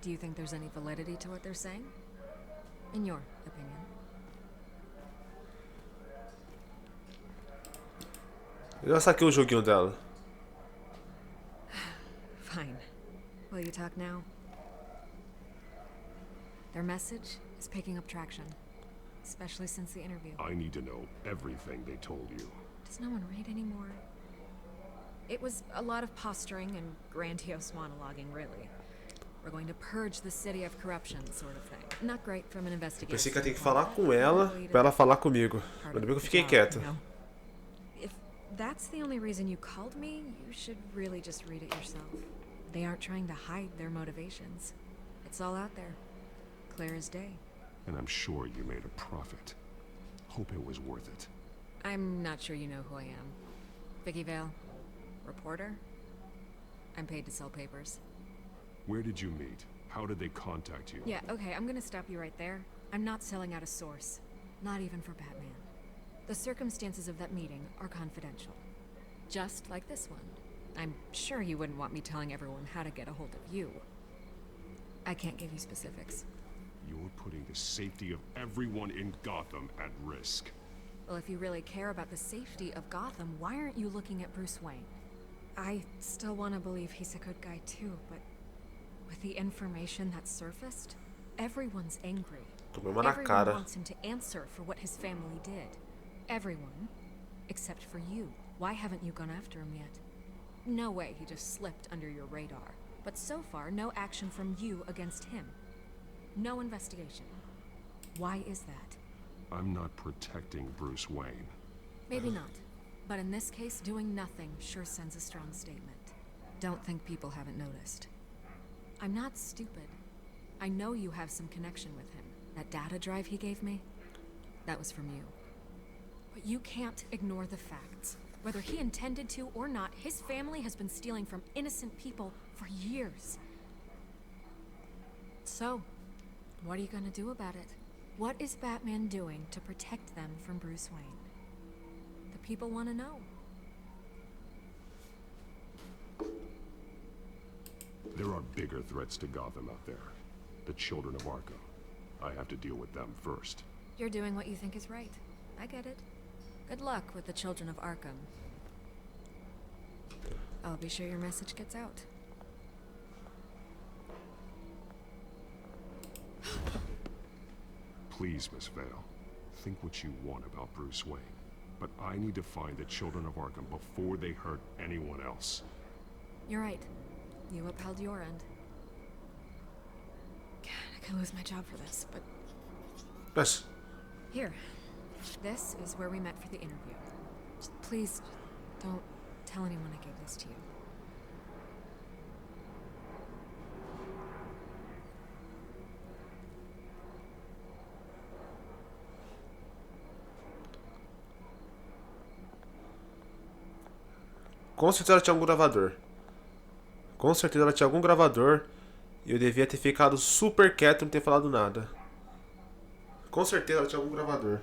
do you think there's any validity to what they're saying? In your opinion? Eu já saquei o joguinho dela. Fine. Will you talk now? Their message is picking up traction, especially since the interview. I need to know everything they told you. Does no one read anymore? It was a lot of posturing and grandiose monologuing, really. We're going to purge the city of corruption, sort of thing. Not great from an investigation. Pensei que eu tenho que falar com ela pra ela falar comigo. Ainda bem que eu fiquei quieto. If that's the only reason you called me, you should really just read it yourself. They aren't trying to hide their motivations. It's all out there. Clear as day. And I'm sure you made a profit. Hope it was worth it. I'm not sure you know who I am. Vicky Vale. Reporter. I'm paid to sell papers. Where did you meet? How did they contact you? Yeah, okay, I'm gonna stop you right there. I'm not selling out a source. Not even for Batman. The circumstances of that meeting are confidential. Just like this one. I'm sure you wouldn't want me telling everyone how to get a hold of you. I can't give you specifics. You're putting the safety of everyone in Gotham at risk. Well, if you really care about the safety of Gotham, why aren't you looking at Bruce Wayne? I still want to believe he's a good guy too, but with the information that surfaced, everyone's angry. Everyone wants him to answer for what his family did. Everyone, except for you. Why haven't you gone after him yet? No way he just slipped under your radar. But so far, no action from you against him. No investigation. Why is that? I'm not protecting Bruce Wayne. Maybe not. But in this case, doing nothing sure sends a strong statement. Don't think people haven't noticed. I'm not stupid. I know you have some connection with him. That data drive he gave me, that was from you. But you can't ignore the facts. Whether he intended to or not, his family has been stealing from innocent people for years. So, what are you gonna do about it? What is Batman doing to protect them from Bruce Wayne? The people want to know. There are bigger threats to Gotham out there. The children of Arkham. I have to deal with them first. You're doing what you think is right. I get it. Good luck with the children of Arkham. I'll be sure your message gets out. Please, Miss Vale, think what you want about Bruce Wayne. But I need to find the children of Arkham before they hurt anyone else. You're right. You upheld your end. God, I could lose my job for this, but... Yes. Here. This is where we met for the interview. Just please, don't tell anyone I gave this to you. Com certeza ela tinha algum gravador. Com certeza ela tinha algum gravador. E eu devia ter ficado super quieto e não ter falado nada. Com certeza ela tinha algum gravador.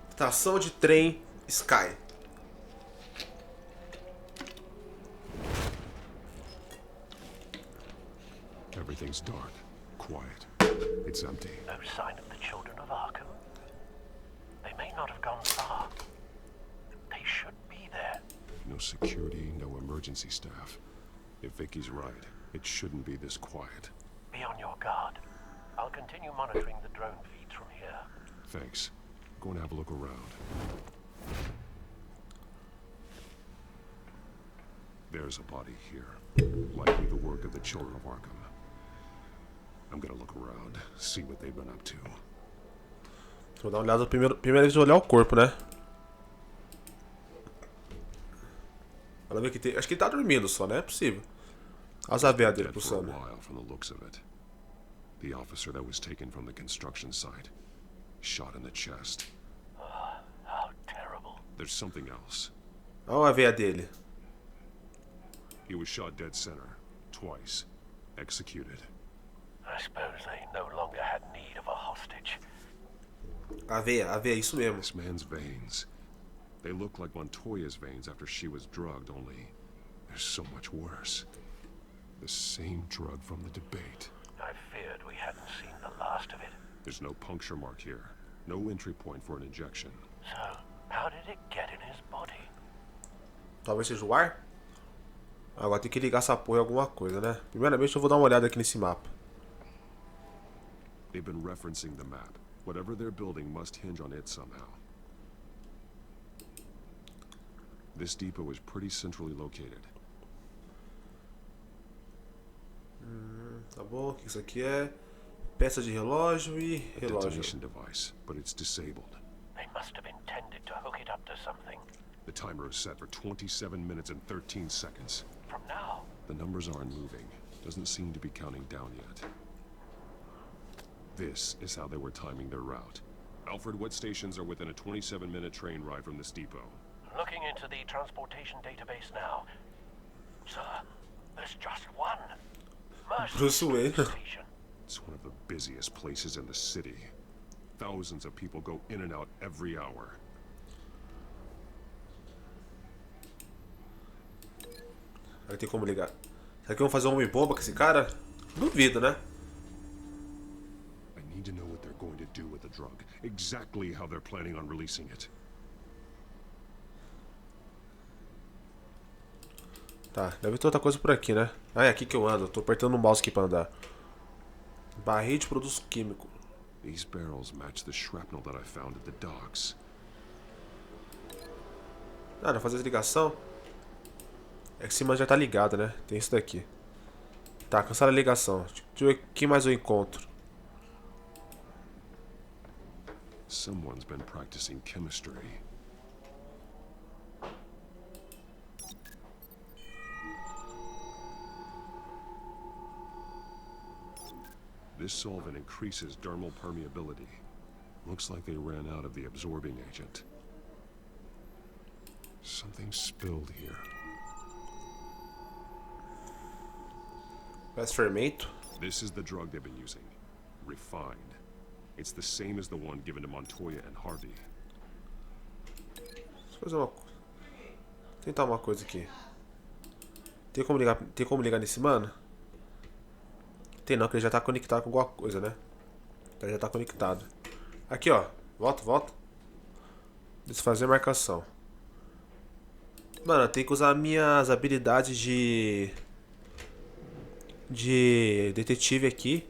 Estação de trem Sky. Everything's dark, quiet. It's empty. No sign of the children of Arkham. They may not have gone far. They should be there. security, no emergency staff. If Vicky's right, it shouldn't be this quiet. Be on your guard. I'll continue monitoring the drone feeds from here. Thanks. Go and have a look around. There's a body here. Likely the work of the children of Arkham. I'm gonna look around, see what they've been up to. Vou dar uma olhada primeiro vez de olhar o corpo, né? Olha ver que tem. Acho que ele tá dormindo só, né? É possível. Olha as aveias dele pulsando. From the looks of it. The officer that was taken from the construction site. Shot in the chest. How terrible. There's something else. Olha a aveia dele. He was shot dead center. Twice. Executed. I suppose they no longer had need of a hostage. Aveia, isso mesmo. This man's veins. They look like Montoya's veins after she was drugged, only they're so much worse. The same drug from the debate. I feared we hadn't seen the last of it. There's no puncture mark here. No entry point for an injection. So, how did it get in his body? Talvez seja o ar? Agora tem que ligar essa porra em alguma coisa, né? Primeiramente eu vou dar uma olhada aqui nesse mapa. They've been referencing the map. Whatever they're building must hinge on it somehow. This depot is pretty centrally located. Tá bom, o que isso aqui é? Peça de relógio e relógio. Detonation device, but it's disabled. They must have intended to hook it up to something. The timer is set for 27 minutes and 13 seconds. From now? The numbers aren't moving. Doesn't seem to be counting down yet. This is how they were timing their route. Alfred, what stations are within a 27-minute train ride from this depot? Looking into the transportation database now. Sir, there's just one. Bruce Wayne. It's one of the busiest places in the city. Thousands of people go in and out every hour. Aí tem como ligar. Será que vamos fazer uma homem-bomba com esse cara? Duvido, né? I need to know what they're going to do with the drug. Exactly how they're planning on releasing it. Tá, deve ter outra coisa por aqui, né? Ah, é aqui que eu ando. Eu tô apertando o mouse aqui pra andar. Barril de produto químico. These barrels match the shrapnel that I found at the docks. Ah, dá pra fazer essa ligação? É que cima já tá ligado, né? Tem isso daqui. Tá, cancela a ligação. Deixa eu ver o que mais eu encontro. Someone's been practicing chemistry. This solvent increases dermal permeability. Looks like they ran out of the absorbing agent. Something spilled here. Faz fermento. This is the drug they've been using. Refined. It's the same as the one given to Montoya and Harvey. Deixa eu fazer uma coisa. Tentar uma coisa aqui. Tem como ligar nesse mano? Tem não, porque ele já tá conectado com alguma coisa, né? Então ele já tá conectado. Aqui, ó. Volta. Desfazer marcação. Mano, eu tenho que usar minhas habilidades de detetive aqui.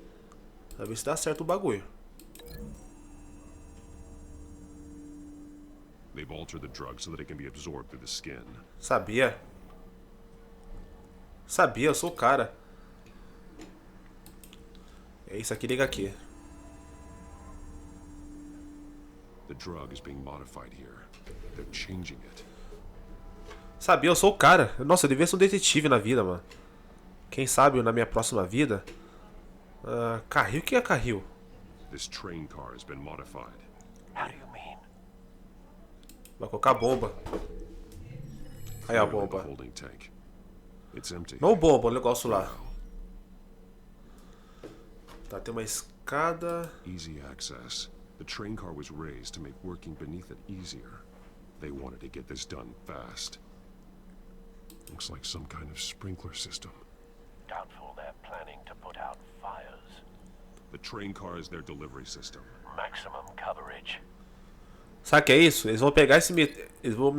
Pra ver se dá certo o bagulho. They've altered the drug so that it can be absorbed through the skin. Sabia, eu sou o cara. É isso aqui, liga aqui. The drug is being modified here. They're changing it. Sabia, eu sou o cara. Nossa, eu devia ser um detetive na vida, mano. Quem sabe na minha próxima vida. Carril? O que é carril? This train car has been modified. How do you mean? Vai colocar bomba. Aí a bomba. Holding tank. It's empty. Não bomba, o negócio lá. Tá, tem uma escada. Easy access. The train car was raised to make working beneath it easier. They wanted to get this done fast. Looks like some kind of sprinkler system. Doubtful they're planning to put out fires. The train car is their delivery system. Maximum coverage. Sabe o que é isso? Eles vão pegar esse metrô,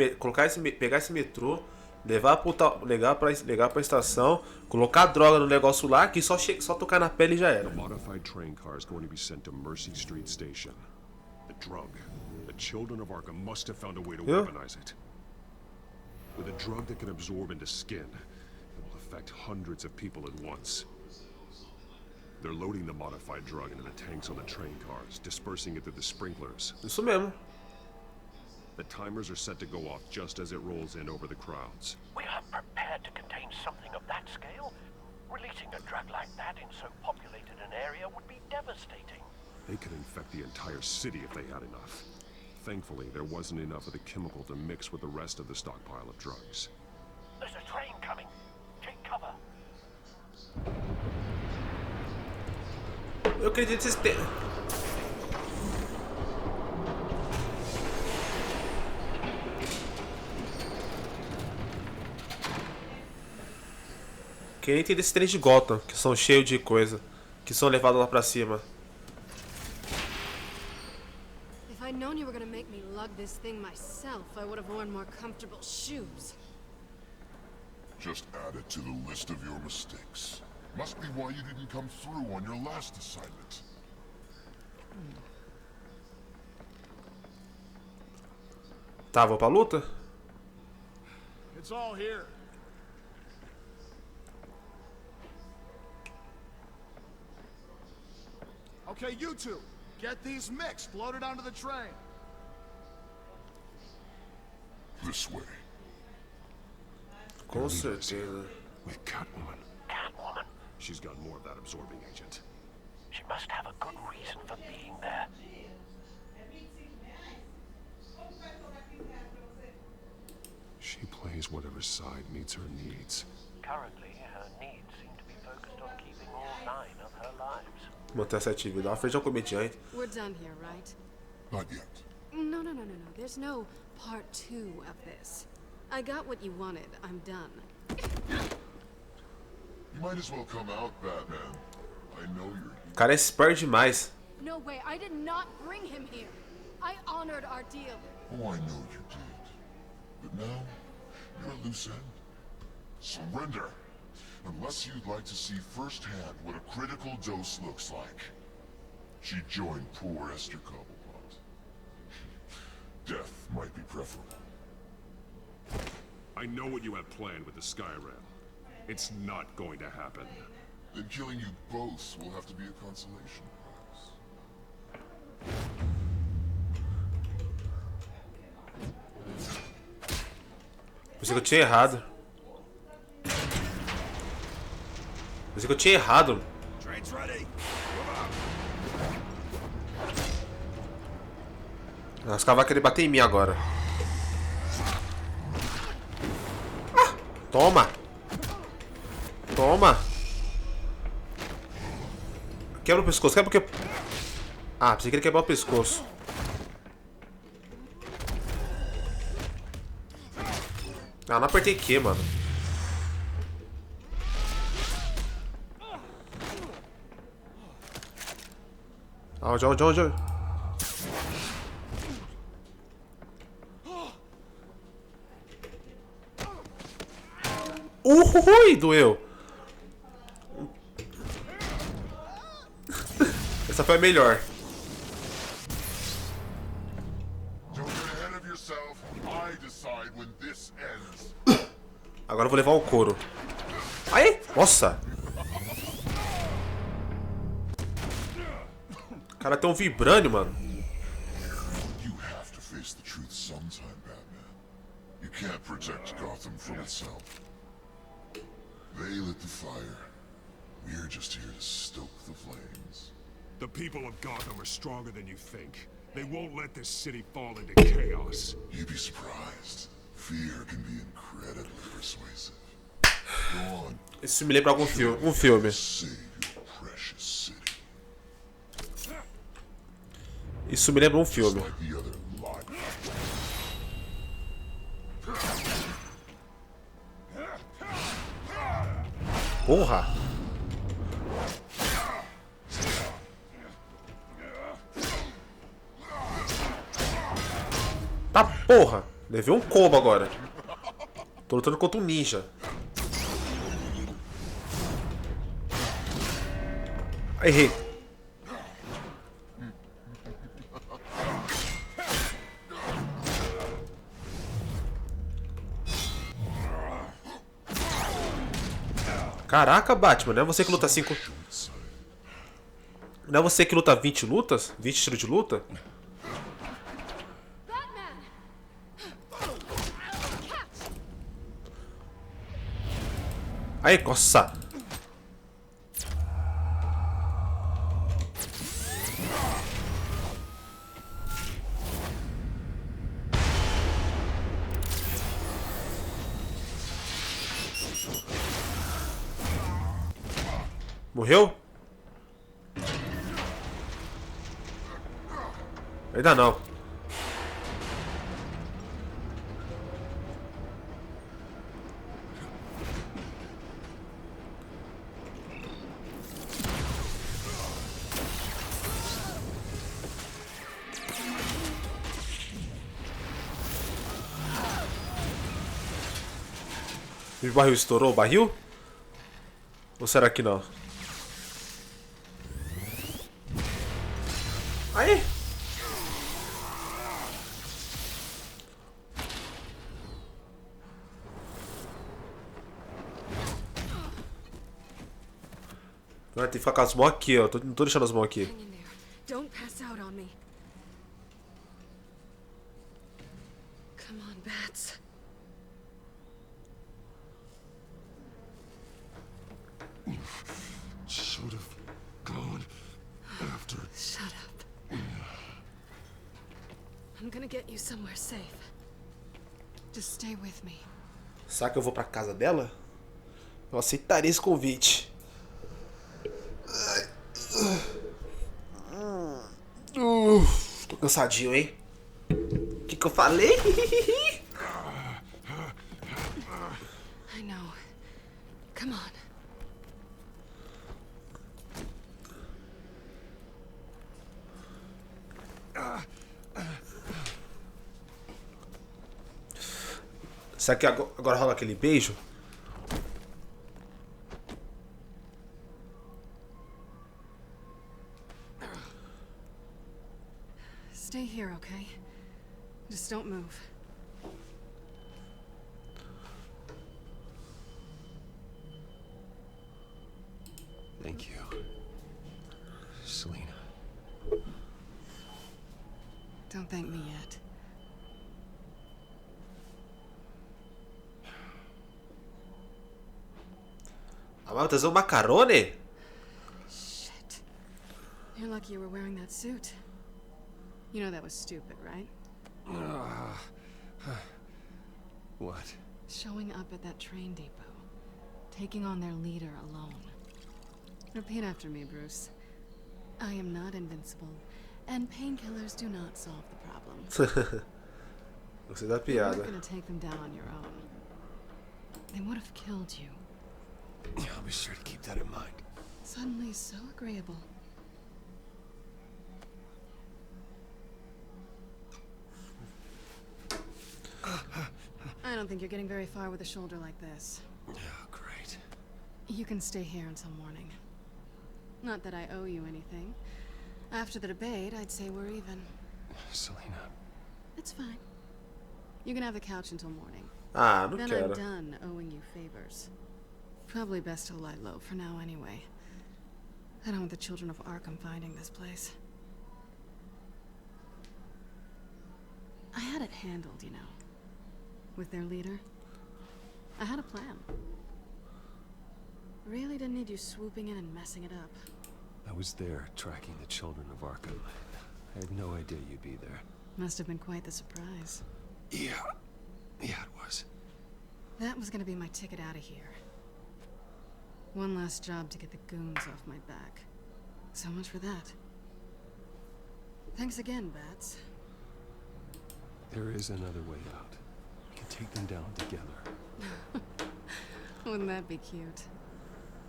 pegar esse metrô, Levar pra estação, colocar droga no negócio lá, que só tocar na pele e já era. The modified train car is going to be sent to Mercy Street Station. The drug. The children of Arkham must have found a way to weaponize it. With a drug that can absorb into skin, it will affect hundreds of people at once. They're loading the modified drug into the tanks on the train cars, dispersing it through the sprinklers. Isso mesmo. The timers are set to go off just as it rolls in over the crowds. We aren't prepared to contain something of that scale. Releasing a drug like that in so populated an area would be devastating. They could infect the entire city if they had enough. Thankfully, there wasn't enough of the chemical to mix with the rest of the stockpile of drugs. There's a train coming. Take cover. Eu acredito que vocês têm... Queria entender esses trens de Gotham, que são cheios de coisa, que são levados lá pra cima. If I'd known you were gonna make me lug this thing myself, I would have worn more comfortable shoes. Just add it to the list of your mistakes. Must be why you didn't come through on your last assignment. Tá, vou pra luta? It's all here. Okay, you two, get these mixed, loaded onto the train. This way. Com certeza. With Catwoman. Catwoman? She's got more of that absorbing agent. She must have a good reason for being there. She plays whatever side meets her needs. Currently, her needs seem to be focused on keeping all 9 of her lives. Manter essa atividade. Ela fez um comediante. We're done here, right? Not yet. No. There's no part 2 of this. I got what you wanted. I'm done. You might as well come out, Batman. I know you're here. O cara é esperto demais. No way. I did not bring him here. I honored our deal. Oh, I know you did. But now, you're a loose end. Surrender. Unless you'd like to see firsthand what a critical dose looks like. She joined poor Esther Cobblepot. Death might be preferable. I know what you have planned with the Skyrim. It's not going to happen. Then killing you both will have to be a consolation prize. Pensei que eu tinha errado. Pensei que eu tinha errado. Os caras vão querer bater em mim agora. Ah, toma! Toma! Quebra o pescoço, quebra porque... Ah, pensei que ele quebrar o pescoço. Ah, não apertei Q, mano. Onde? Ui, doeu. Essa foi a melhor. Agora eu vou levar o couro. Aí! Nossa! O cara tem um vibrânio, mano. You have to face the truth sometime, Batman. You can't protect Gotham from itself. They lit the fire. We're just here to stoke the flames. The people of Gotham are stronger than you think. They won't let this city fall into chaos. You'd be surprised. Fear can be incredibly persuasive. Go on. Isso me lembra algum filme. Isso me lembra um filme. Porra! Tá porra! Levei um combo agora. Tô lutando contra um ninja. Errei. Caraca, Batman, não é você que luta 5. Não é você que luta 20 lutas? 20 estilos de luta? Aí, coça! Morreu? Ainda não. O barril estourou o barril? Ou será que não? Aí! Vai ter que ficar com as mãos aqui, ó. Não tô deixando as mãos aqui. Don't pass out on me. Come on, bats. Should have gone after. Shut up. I'm gonna get you somewhere safe. Just stay with me. Será que eu vou pra casa dela? Eu aceitaria esse convite. Tô cansadinho, hein? O que eu falei? I know. Come on. Será que agora rola aquele beijo? Stay here, okay? Just don't move. Thank you, Selena. Don't thank me yet. Ah, mas um macarone? Shit. You're lucky you were wearing that suit. You know that was stupid, right? What? Showing up at that train depot. Taking on their leader alone. Repeat after me, Bruce. I am not invincible, and painkillers do not solve the problem. Gostei da You piada. weren't gonna take them down on your own. They would have killed you. Yeah, I'll be sure to keep that in mind. Suddenly so agreeable. I don't think you're getting very far with a shoulder like this. Yeah, great. You can stay here until morning. Not that I owe you anything. After the debate, I'd say we're even. Selena. It's fine. You can have the couch until morning. Ah, não then quero. I'm done owing you favors. Probably best to lie low for now anyway. I don't want the children of Arkham finding this place. I had it handled, you know. With their leader. I had a plan. Really didn't need you swooping in and messing it up. I was there tracking the children of Arkham. I had no idea you'd be there. Must have been quite the surprise. Yeah. Yeah, it was. That was gonna be my ticket out of here. One last job to get the goons off my back. So much for that. Thanks again, Bats. There is another way out. We can take them down together. Wouldn't that be cute?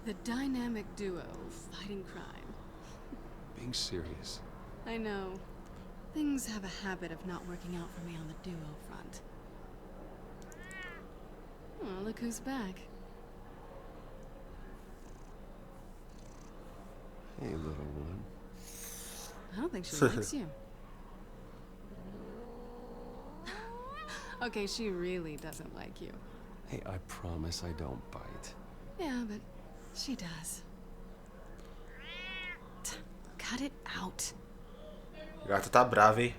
The dynamic duo fighting crime. Being serious. I know. Things have a habit of not working out for me on the duo front. Oh, look who's back. Hey, little one. I don't think she likes you. Okay, she really doesn't like you. Hey, I promise I don't bite. Yeah, but she does. Cut it out. O gato tá bravo, hein?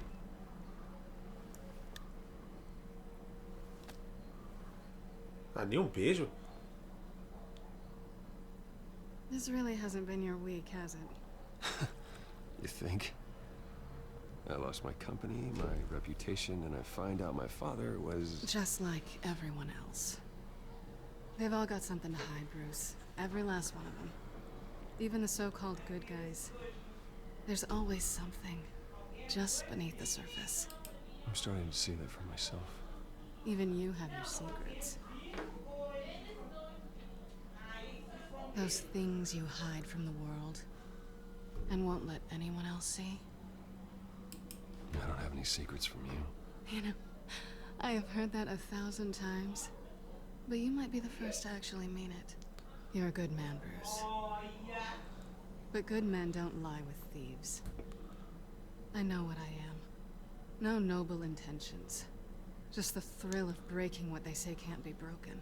Ah, nem beijo? This really hasn't been your week, has it? You think? I lost my company, my reputation, and I find out my father was... Just like everyone else. They've all got something to hide, Bruce. Every last one of them. Even the so-called good guys. There's always something just beneath the surface. I'm starting to see that for myself. Even you have your secrets. Those things you hide from the world and won't let anyone else see. I don't have any secrets from you. You know, I have heard that 1,000 times, but you might be the first to actually mean it. You're a good man, Bruce. But good men don't lie with thieves. I know what I am. No noble intentions. Just the thrill of breaking what they say can't be broken.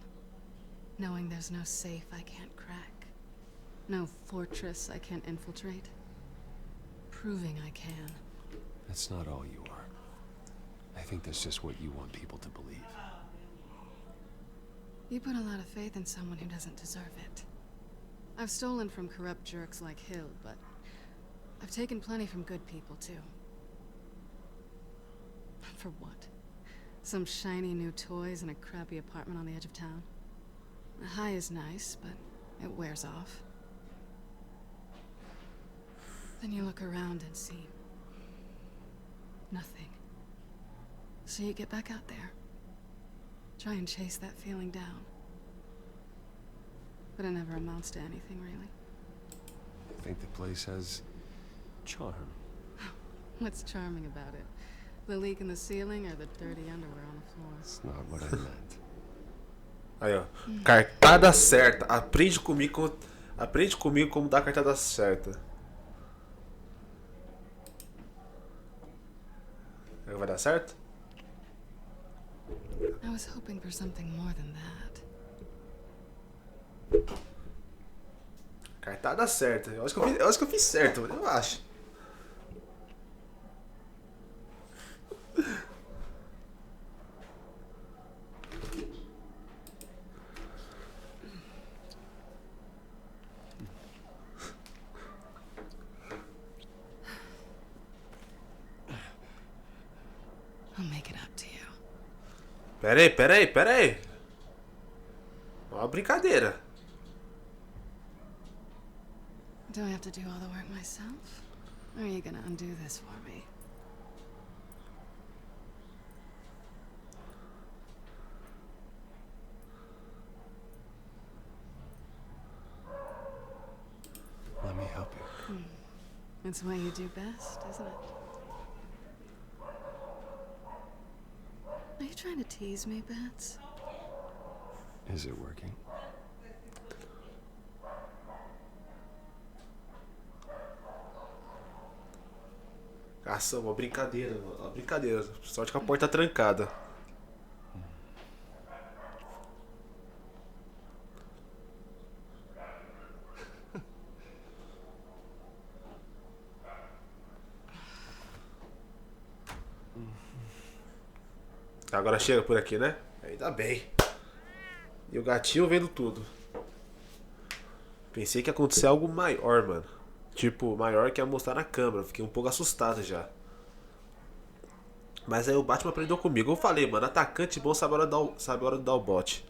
Knowing there's no safe I can't crack. No fortress I can't infiltrate. Proving I can. That's not all you are. I think that's just what you want people to believe. You put a lot of faith in someone who doesn't deserve it. I've stolen from corrupt jerks like Hill, but I've taken plenty from good people, too. For what? Some shiny new toys and a crappy apartment on the edge of town? The high is nice, but it wears off. Then you look around and see nothing. So you get back out there. Try and chase that feeling down. But it never amounts to anything, really. I think the place has charm. What's charming about it? The leak in the ceiling or the dirty underwear on the floor? That's not what I meant. Aí, ó. Cartada certa. Aprende comigo como dar a cartada certa. Vai dar certo? I was hoping for something more than that. Cartada certa. Eu acho que eu fiz certo, eu acho. I'll make it up to you. Pera aí. É uma brincadeira. Do I have to do all the work myself? Or are you gonna undo this for me? Let me help you. It's what you do best, isn't it? Are you trying to tease me, Bats? Is it working? Caça, uma brincadeira, mano. Uma brincadeira. Sorte que a porta tá trancada. Agora chega por aqui, né? Ainda bem. E o gatinho vendo tudo. Pensei que ia acontecer algo maior, mano. Tipo, maior que ia mostrar na câmera. Fiquei um pouco assustado já. Mas aí o Batman aprendeu comigo. Eu falei, mano, atacante bom sabe a hora de dar o bote.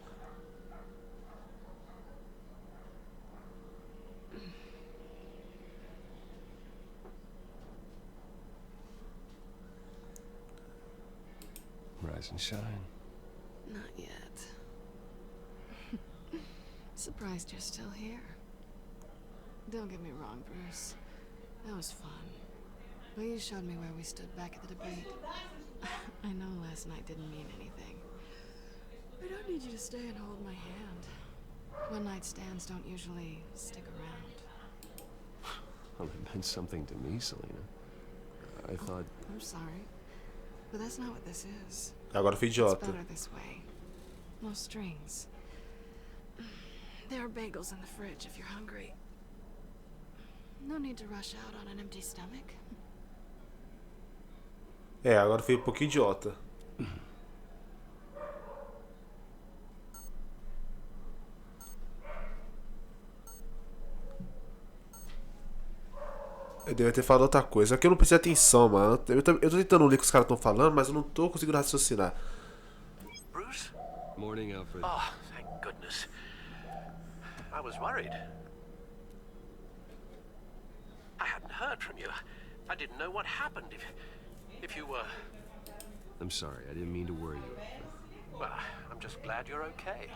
Rise and shine. Not yet. Surprised you're still here. Don't get me wrong, Bruce. That was fun. But you showed me where we stood back at the debate. I know last night didn't mean anything. I don't need you to stay and hold my hand. One night stands don't usually stick around. Well, it meant something to me, Selena. I thought... I'm sorry, but that's not what this is. Agora eu fui idiota. It's better this way. No strings. There are bagels in the fridge if you're hungry. No need to rush out on an empty stomach. É, agora eu fui um pouquinho idiota. Eu devia ter falado outra coisa. Aqui eu não prestei atenção, mano. Eu tô tentando ler o que os caras estão falando, mas eu não tô conseguindo raciocinar. Bruce? Morning, Alfred. Oh, thank goodness. I was worried. I hadn't heard from you. I didn't know what happened. If you were... I'm sorry, I didn't mean to worry you. Well, I'm just glad you're okay.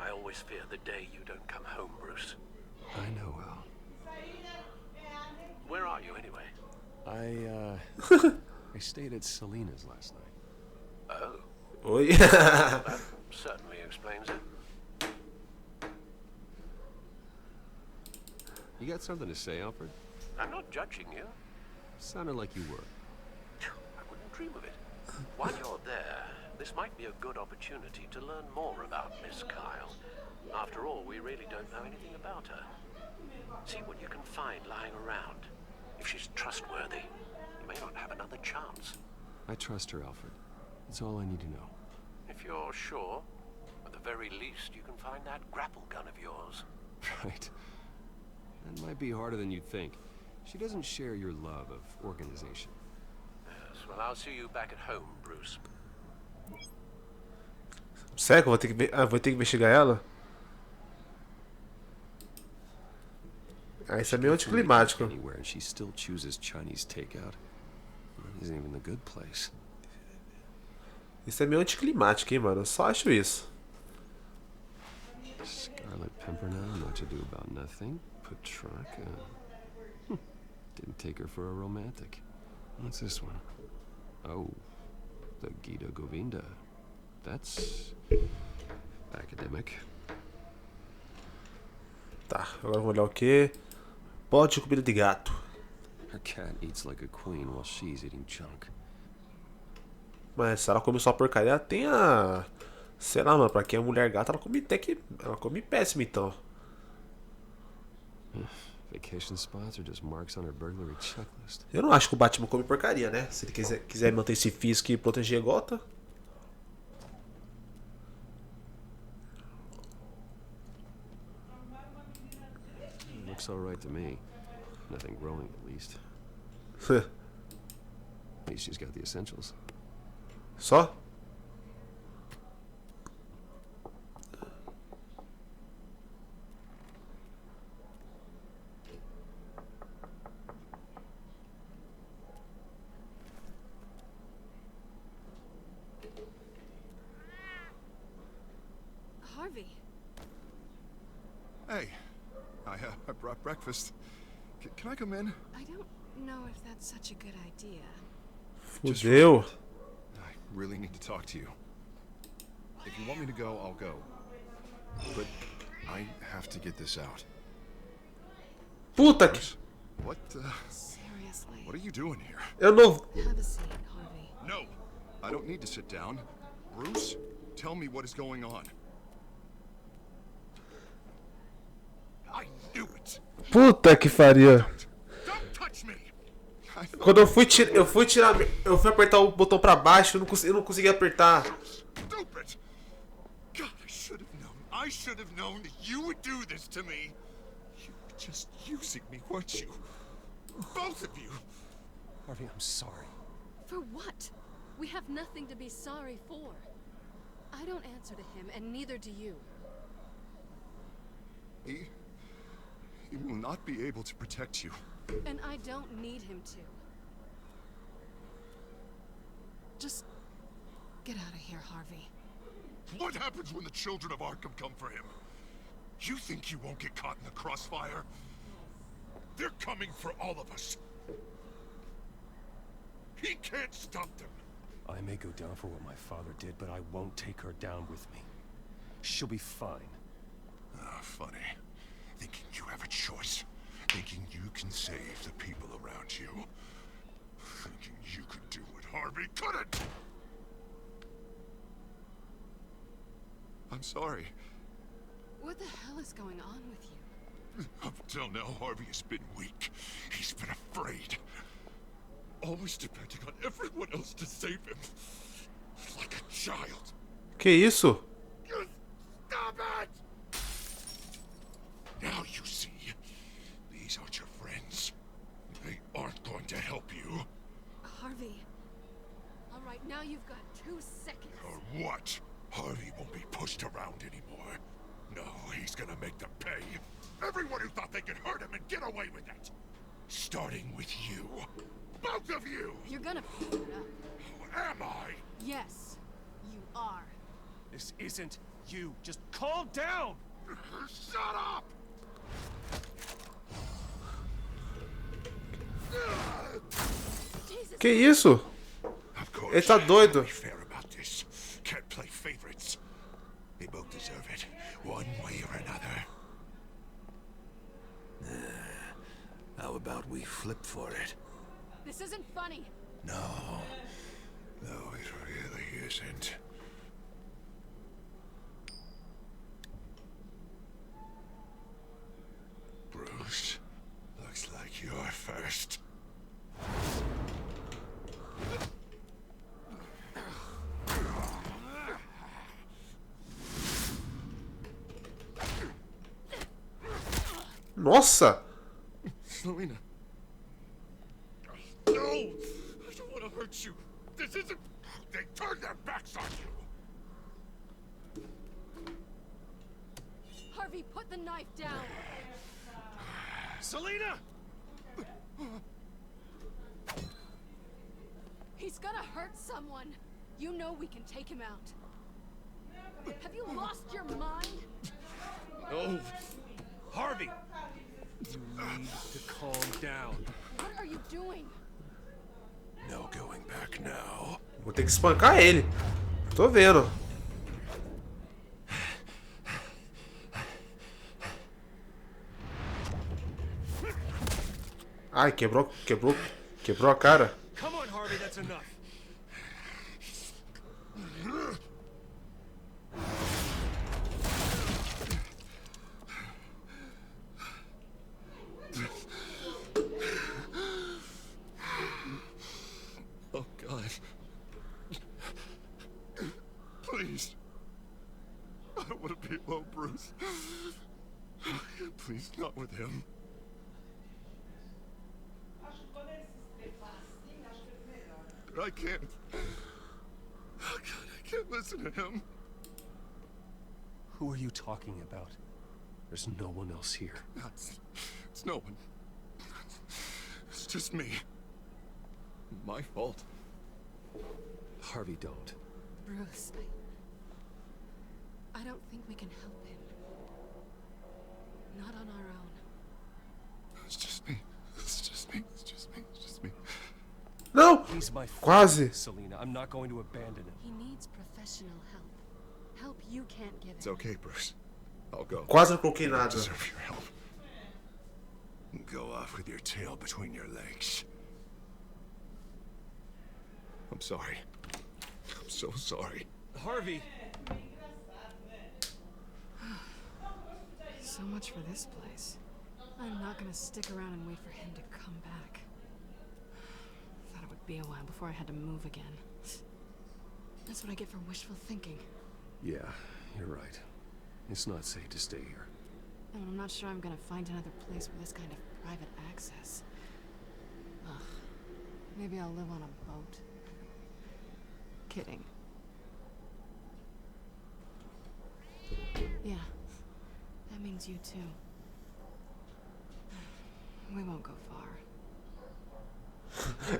I always fear the day you don't come home, Bruce. I know, Al. Where are you, anyway? I stayed at Selena's last night. Oh. Oh, yeah. That certainly explains it. You got something to say, Alfred? I'm not judging you. Sounded like you were. I wouldn't dream of it. While you're there, this might be a good opportunity to learn more about Miss Kyle. After all, we really don't know anything about her. See what you can find lying around. If she's trustworthy, you may not have another chance. I trust her, Alfred. That's all I need to know. If you're sure, at the very least, you can find that grapple gun of yours. Right. That might be harder than you'd think. She doesn't share your love of organization. Yes, well, I'll see you back at home, Bruce. Sério que eu vou ter que investigar ela? Ah, isso é meio anticlimático. Anywhere, and she still chooses Chinese takeout. Isn't even the good place. Isso é meio anticlimático, hein, mano? Eu só acho isso. Scarlet Pimpernel, What to Do About Nothing. Petrarca. Didn't take her for a romantic. What's this one? Oh, the Gita Govinda. That's academic. Tá, agora vamos olhar o que? Pote de comida de gato. Her cat eats like a queen while she's eating junk. Mas se ela come só porcaria, ela tem a... Sei lá, mano, pra quem é mulher gata, ela come até que... Ela come péssimo, então. Vacation spots are just marks on her burglary checklist. Eu não acho que o Batman come porcaria, né? Se ele quiser manter esse físico e proteger a Gota. Looks alright to me. Nothing growing, at least. At least she's got the essentials. Só? Harvey. Hey, I brought breakfast. Can I come in? I don't know if that's such a good idea. Fudeu. I really need to talk to you. If you want me to go, I'll go. But I have to get this out. Puta que... What, Seriously. What are you doing here? Eu não... Have a seat, Harvey. No, I don't need to sit down. Bruce, tell me what is going on. I knew it. Puta que faria. Don't touch me. Quando eu fui apertar o botão pra baixo, eu não consegui apertar. Stupid. God, I should have known that you would do this to me. You were just using me, weren't you? Both of you. Harvey, I'm sorry. For what? We have nothing to be sorry for. I don't answer to him, and neither do you. He will not be able to protect you. And I don't need him to. Just get out of here, Harvey. What happens when the children of Arkham come for him? You think you won't get caught in the crossfire? They're coming for all of us. He can't stop them. I may go down for what my father did, but I won't take her down with me. She'll be fine. Ah, funny. Thinking you have a choice. Thinking you can save the people around you. Thinking you could do what Harvey couldn't! I'm sorry. What the hell is going on with you? Up until now, Harvey has been weak. He's been afraid. Always depending on everyone else to save him. Like a child. Que isso? You stop it! Now you see. These aren't your friends. They aren't going to help you. Harvey. All right, now you've got 2 seconds. Or what? Harvey won't be pushed around anymore. No, he's gonna make them pay. Everyone who thought they could hurt him and get away with it. Starting with you. Both of you! You're gonna pick it up. Who am I? Yes, you are. This isn't you. Just calm down! Shut up! Que isso? Ele tá doido. Fair about this. Can't play favorites. They both deserve it, one way or another. How about we flip for it? This isn't funny. No, it really isn't. Bruce, looks like you're first. Nossa! Selena. No! I don't want to hurt you. This isn't... They turned their backs on you. Harvey, put the knife down. Selena! He's gonna hurt someone. You know we can take him out. Have you lost your mind? No. Harvey! You need to calm down. What are you doing? No going back now. Vou ter que espancar ele. Tô vendo. Ai, quebrou a cara. Come on, Harvey, that's enough. Oh, God. Please. I don't want to be alone, Bruce. Please, not with him. I can't. Oh, God, I can't listen to him. Who are you talking about? There's no one else here. It's no one. It's just me. My fault. Harvey, don't. Bruce, I don't think we can help him. Not on our own. It's just me. It's just me. It's just me. It's just me. Não! He's my Quase. friend, Selena. I'm not going to abandon him. He needs professional help. Help you can't give him. It's okay, Bruce. I'll go. Quase não coloquei You nada. deserve your help. Go off with your tail between your legs. I'm sorry. I'm so sorry. Harvey! So much for this place. I'm not gonna stick around and wait for him to come back. Thought it would be a while before I had to move again. That's what I get for wishful thinking. Yeah, you're right. It's not safe to stay here. And I'm not sure I'm gonna find another place with this kind of private access. Ugh. Maybe I'll live on a boat. Kidding. Yeah. That means you too. We won't go far.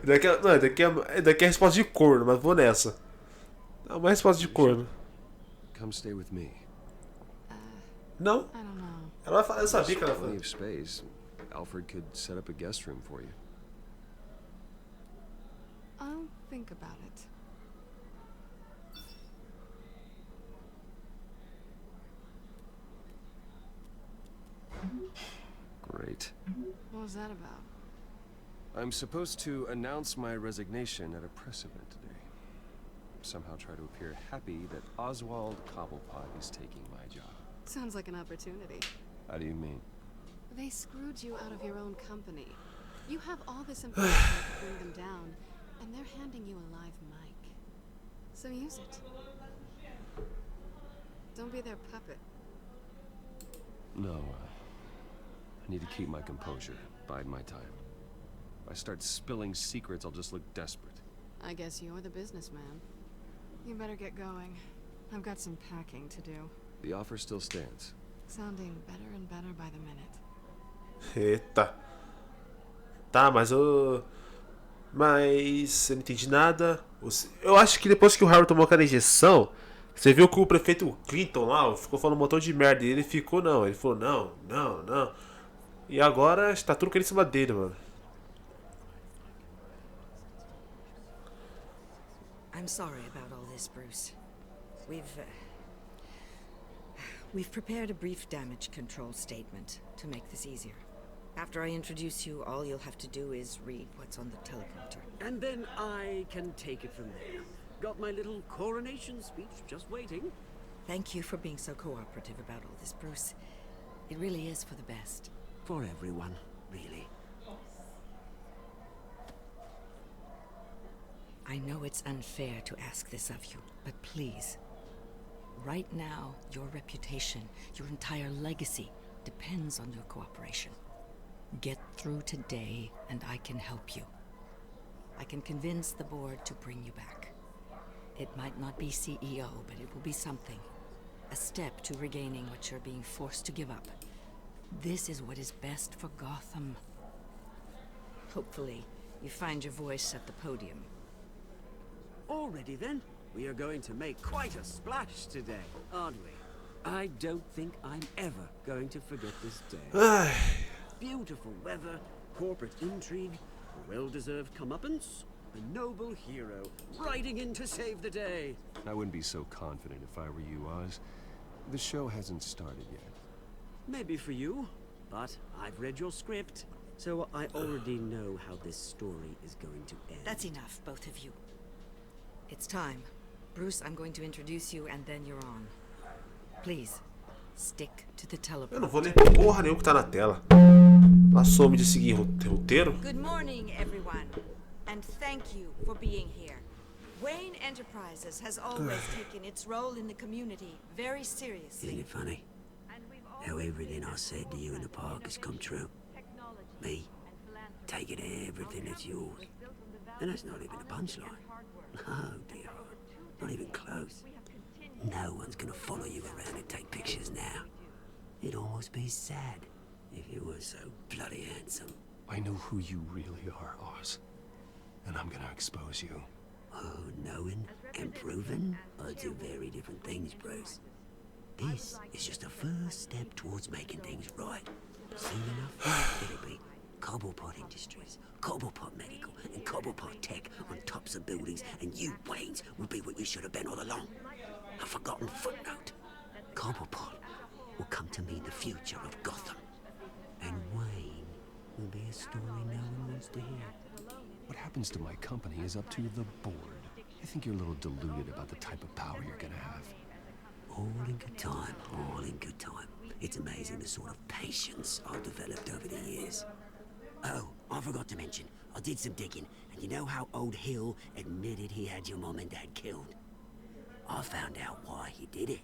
Daqui é a resposta de corno, mas vou nessa. É uma resposta de corno. Come stay with me. Não. I don't know. Ela vai falar, eu sabia que ela Plenty falou. of space. Alfred could set up a guest room for you. I'll think about it. Great. What was that about? I'm supposed to announce my resignation at a press event today. Somehow try to appear happy that Oswald Cobblepot is taking my job. Sounds like an opportunity. How do you mean? They screwed you out of your own company. You have all this information to bring them down, and they're handing you a live mic. So use it. Don't be their puppet. No, I need to keep my composure, bide my time. If I start spilling secrets, I'll just look desperate. I guess you're the businessman. You better get going. I've got some packing to do. The offer still stands. Sounding better and better by the minute. Eita. Tá, mas eu não entendi nada. Eu acho que depois que o Harry tomou aquela injeção, você viu que o prefeito Clinton lá ficou falando um montão de merda. E ele ficou, não. Ele falou, não. E agora está tudo caindo em cima dele, mano. I'm sorry about all this, Bruce. We've prepared a brief damage control statement to make this easier. After I introduce you, all you'll have to do is read what's on the teleprompter. And then I can take it from there. Got my little coronation speech just waiting. Thank you for being so cooperative about all this, Bruce. It really is for the best. For everyone, really. I know it's unfair to ask this of you, but please. Right now, your reputation, your entire legacy, depends on your cooperation. Get through today, and I can help you. I can convince the board to bring you back. It might not be CEO, but it will be something. A step to regaining what you're being forced to give up. This is what is best for Gotham. Hopefully, you find your voice at the podium. Already then, we are going to make quite a splash today, aren't we? I don't think I'm ever going to forget this day. Beautiful weather, corporate intrigue, a well-deserved comeuppance, a noble hero riding in to save the day. I wouldn't be so confident if I were you, Oz. The show hasn't started yet. Maybe for you, but I've read your script, so I already know how this story is going to end. That's enough, both of you. It's time. Bruce, I'm going to introduce you, and then you're on. Please, stick to the teleprompter. Eu não vou ler porra nenhuma que tá na tela. Passou-me de seguir roteiro. Good morning, everyone, and thank you for being here. Wayne Enterprises has always taken its role in the community very seriously. Isn't it funny? How everything I said to you in the park has come true. Me, taking everything that's yours. And that's not even a punchline. Oh dear, not even close. No one's gonna follow you around and take pictures now. It'd almost be sad if you were so bloody handsome. I know who you really are, Oz. And I'm gonna expose you. Oh, knowing and proving are two very different things, Bruce. This is just a first step towards making things right. Soon enough, it'll be Cobblepot Industries, Cobblepot Medical, and Cobblepot Tech on tops of buildings, and you, Waynes, will be what you should have been all along. A forgotten footnote. Cobblepot will come to mean the future of Gotham. And Wayne will be a story no one wants to hear. What happens to my company is up to the board. I think you're a little deluded about the type of power you're gonna have. All in good time, all in good time. It's amazing the sort of patience I've developed over the years. Oh, I forgot to mention, I did some digging, and you know how old Hill admitted he had your mom and dad killed? I found out why he did it.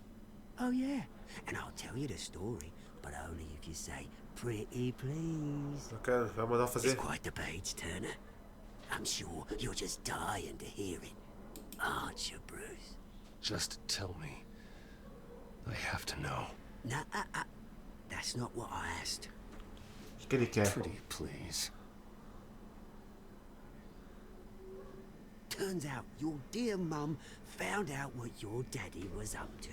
Oh yeah, and I'll tell you the story, but only if you say, pretty please. Okay, vamos fazer. It's quite the page turner. I'm sure you're just dying to hear it. Aren't you, Bruce? Just tell me. I have to know. Nah, that's not what I asked. Pretty please. Turns out your dear mum found out what your daddy was up to.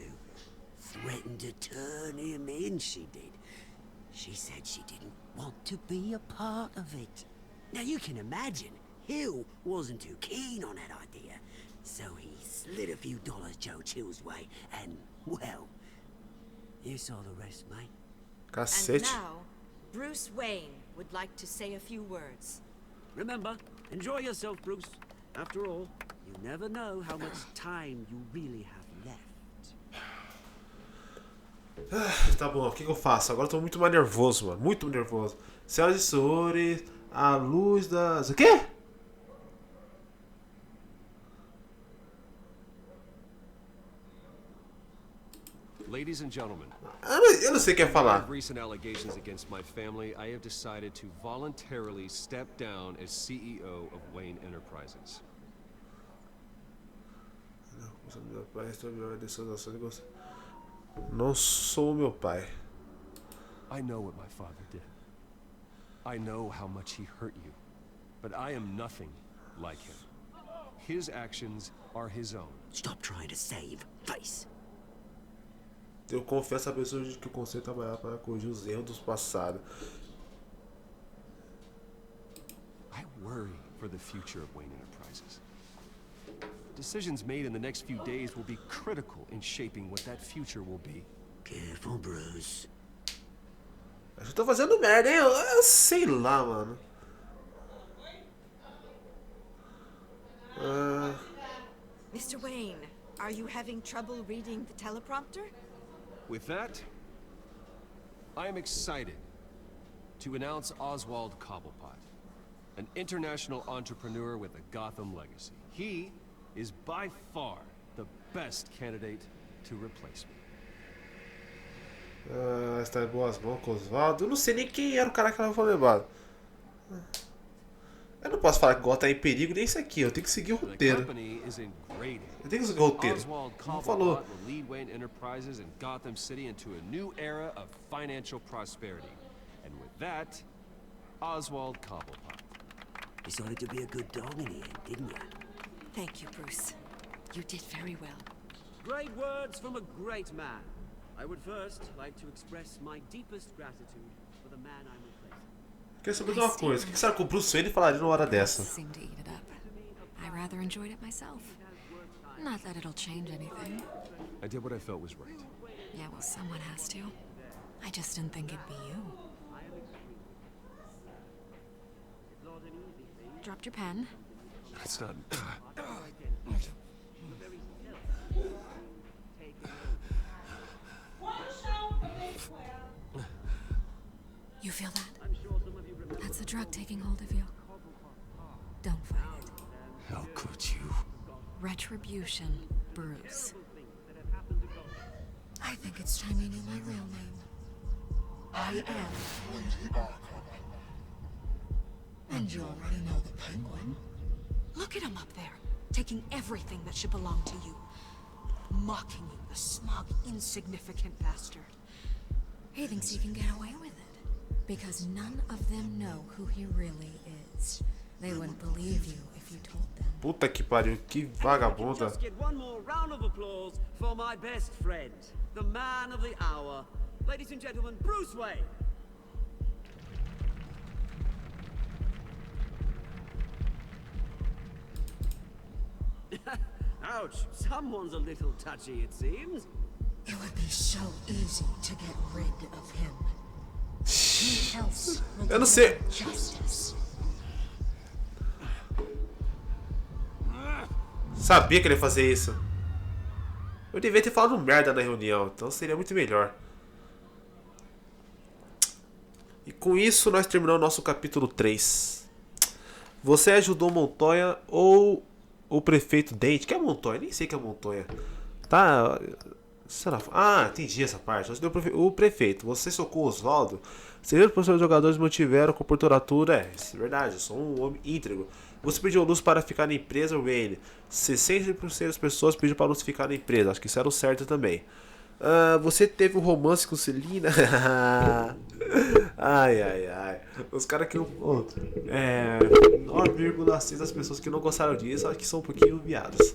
Threatened to turn him in, she did. She said she didn't want to be a part of it. Now you can imagine, Hill wasn't too keen on that idea. So he slid a few dollars Joe Chill's way, and, well, you saw the rest, mate. Cacete. And now, Bruce Wayne would like to say a few words. Remember, enjoy yourself, Bruce. After all, you never know how much time you really have left. Tá bom, o que eu faço? Agora eu tô muito mais nervoso, mano. Muito nervoso. Senhoras e senhores, a luz das... O quê? Ladies and gentlemen, eu não sei o que é falar. Recent allegations against my family, I have decided to voluntarily step down as CEO of Wayne Enterprises. Não sou meu pai. I know what my father did. I know how much he hurt you. But I am nothing like him. His actions are his own. Stop trying to save face. Eu confesso a pessoa que o conselho trabalhar para corrigir os erros do passado. I worry for the future of Wayne Enterprises. Decisions made in the next few days will be critical in shaping what that future will be. Careful, Bruce. Eu tô fazendo merda, hein? Eu sei lá, mano. Mr. Wayne, are you having trouble reading the teleprompter? With that, I am excited to announce Oswald Cobblepot, an international entrepreneur with a Gotham legacy. He is by far the best candidate to replace me. Está em boas mãos com Oswaldo. Eu não sei nem quem era o cara que ela foi levado. Eu não posso falar que Gotham tá em perigo nem isso aqui. Eu tenho que seguir o roteiro. Eu tenho que seguir o roteiro. Não falou. Will lead Wayne Enterprises and Gotham City into a new era of financial prosperity. And with that, Oswald Cobblepot. Decided to be a good dog in the end, didn't you? Thank you, Bruce. You did very well. Great words from a great man. I would first like to express my deepest gratitude for the man I'm replacing. Quer saber de uma coisa? O que será que o Bruce Wayne falaria numa hora dessa? Seemed to eat it up. I rather enjoyed it myself. Not that it'll change anything. I did what I felt was right. Yeah, well, someone has to. I just didn't think it'd be you. Dropped your pen. It's not... You feel that? That's the drug taking hold of you. Don't fight it. How could you? Retribution, Bruce. I think it's time you knew my real name. I am. And you already know the Penguin. Look at him up there, taking everything that should belong to you. Mocking you, the smug, insignificant bastard. He thinks he can get away with it, because none of them know who he really is. They wouldn't believe you if you told them. Puta que pariu, que vagabunda. Just get one more round of applause for my best friend, the man of the hour, ladies and gentlemen, Bruce Wayne. Ouch, someone's a little touchy, it seems. It would be so easy to get rid of him. Who else will Eu não sei. justice? Sabia que ele ia fazer isso. Eu devia ter falado merda na reunião, então seria muito melhor. E com isso nós terminamos o nosso capítulo 3. Você ajudou Montoya ou o prefeito Dente? Que é Montoya? Nem sei que é Montoya. Tá. Entendi essa parte. Você deu o prefeito. Você socou Oswaldo. Seus professores jogadores mantiveram com porturatura. Isso é verdade, eu sou um homem íntegro. Você pediu luz para ficar na empresa, Wayne. 60% das pessoas pediram para luz ficar na empresa. Acho que isso era o certo também. Você teve um romance com Celina? Ai. Os caras que não. 9,6 das pessoas que não gostaram disso, acho que são um pouquinho viados.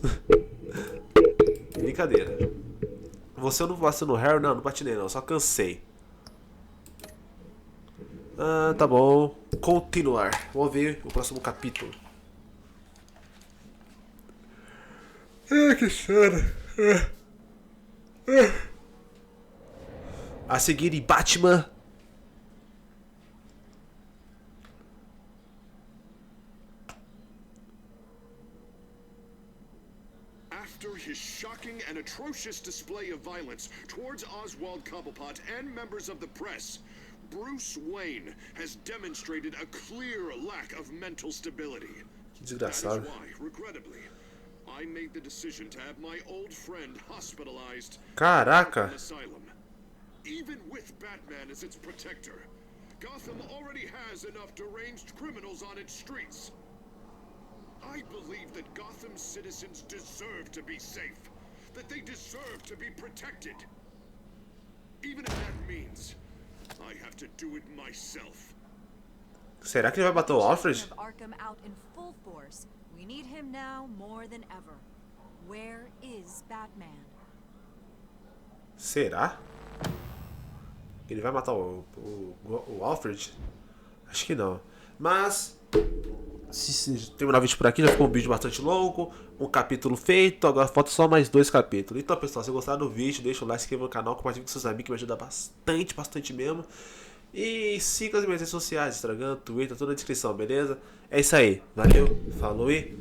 Brincadeira. Você não bateu no Harry? Não bati nele não, só cansei. Tá bom. Continuar. Vamos ver o próximo capítulo. Que chora. A seguir em Batman shocking and atrocious display of violence towards Oswald Cobblepot and members of the press, Bruce Wayne has demonstrated a clear lack of mental stability. Que desgraçado. That is why, regrettably, I made the decision to have my old friend hospitalized Caraca. in an asylum. Even with Batman as its protector, Gotham already has enough deranged criminals on its streets. I believe that Gotham's citizens deserve to be safe, that they deserve to be protected. Even if that means I have to do it myself. Será que ele vai matar o Alfred? Of Arkham out in full force. We need him now more than ever. Where is Batman? Será? Ele vai matar o Alfred? Acho que não. Mas se terminar o vídeo por aqui, já ficou um vídeo bastante longo, um capítulo feito, agora falta só mais 2 capítulos. Então, pessoal, se gostaram do vídeo, deixa o like, se inscreva no canal, compartilhe com seus amigos, que me ajuda bastante mesmo. E siga as minhas redes sociais, Instagram, Twitter, tudo na descrição, beleza? É isso aí, valeu, falou e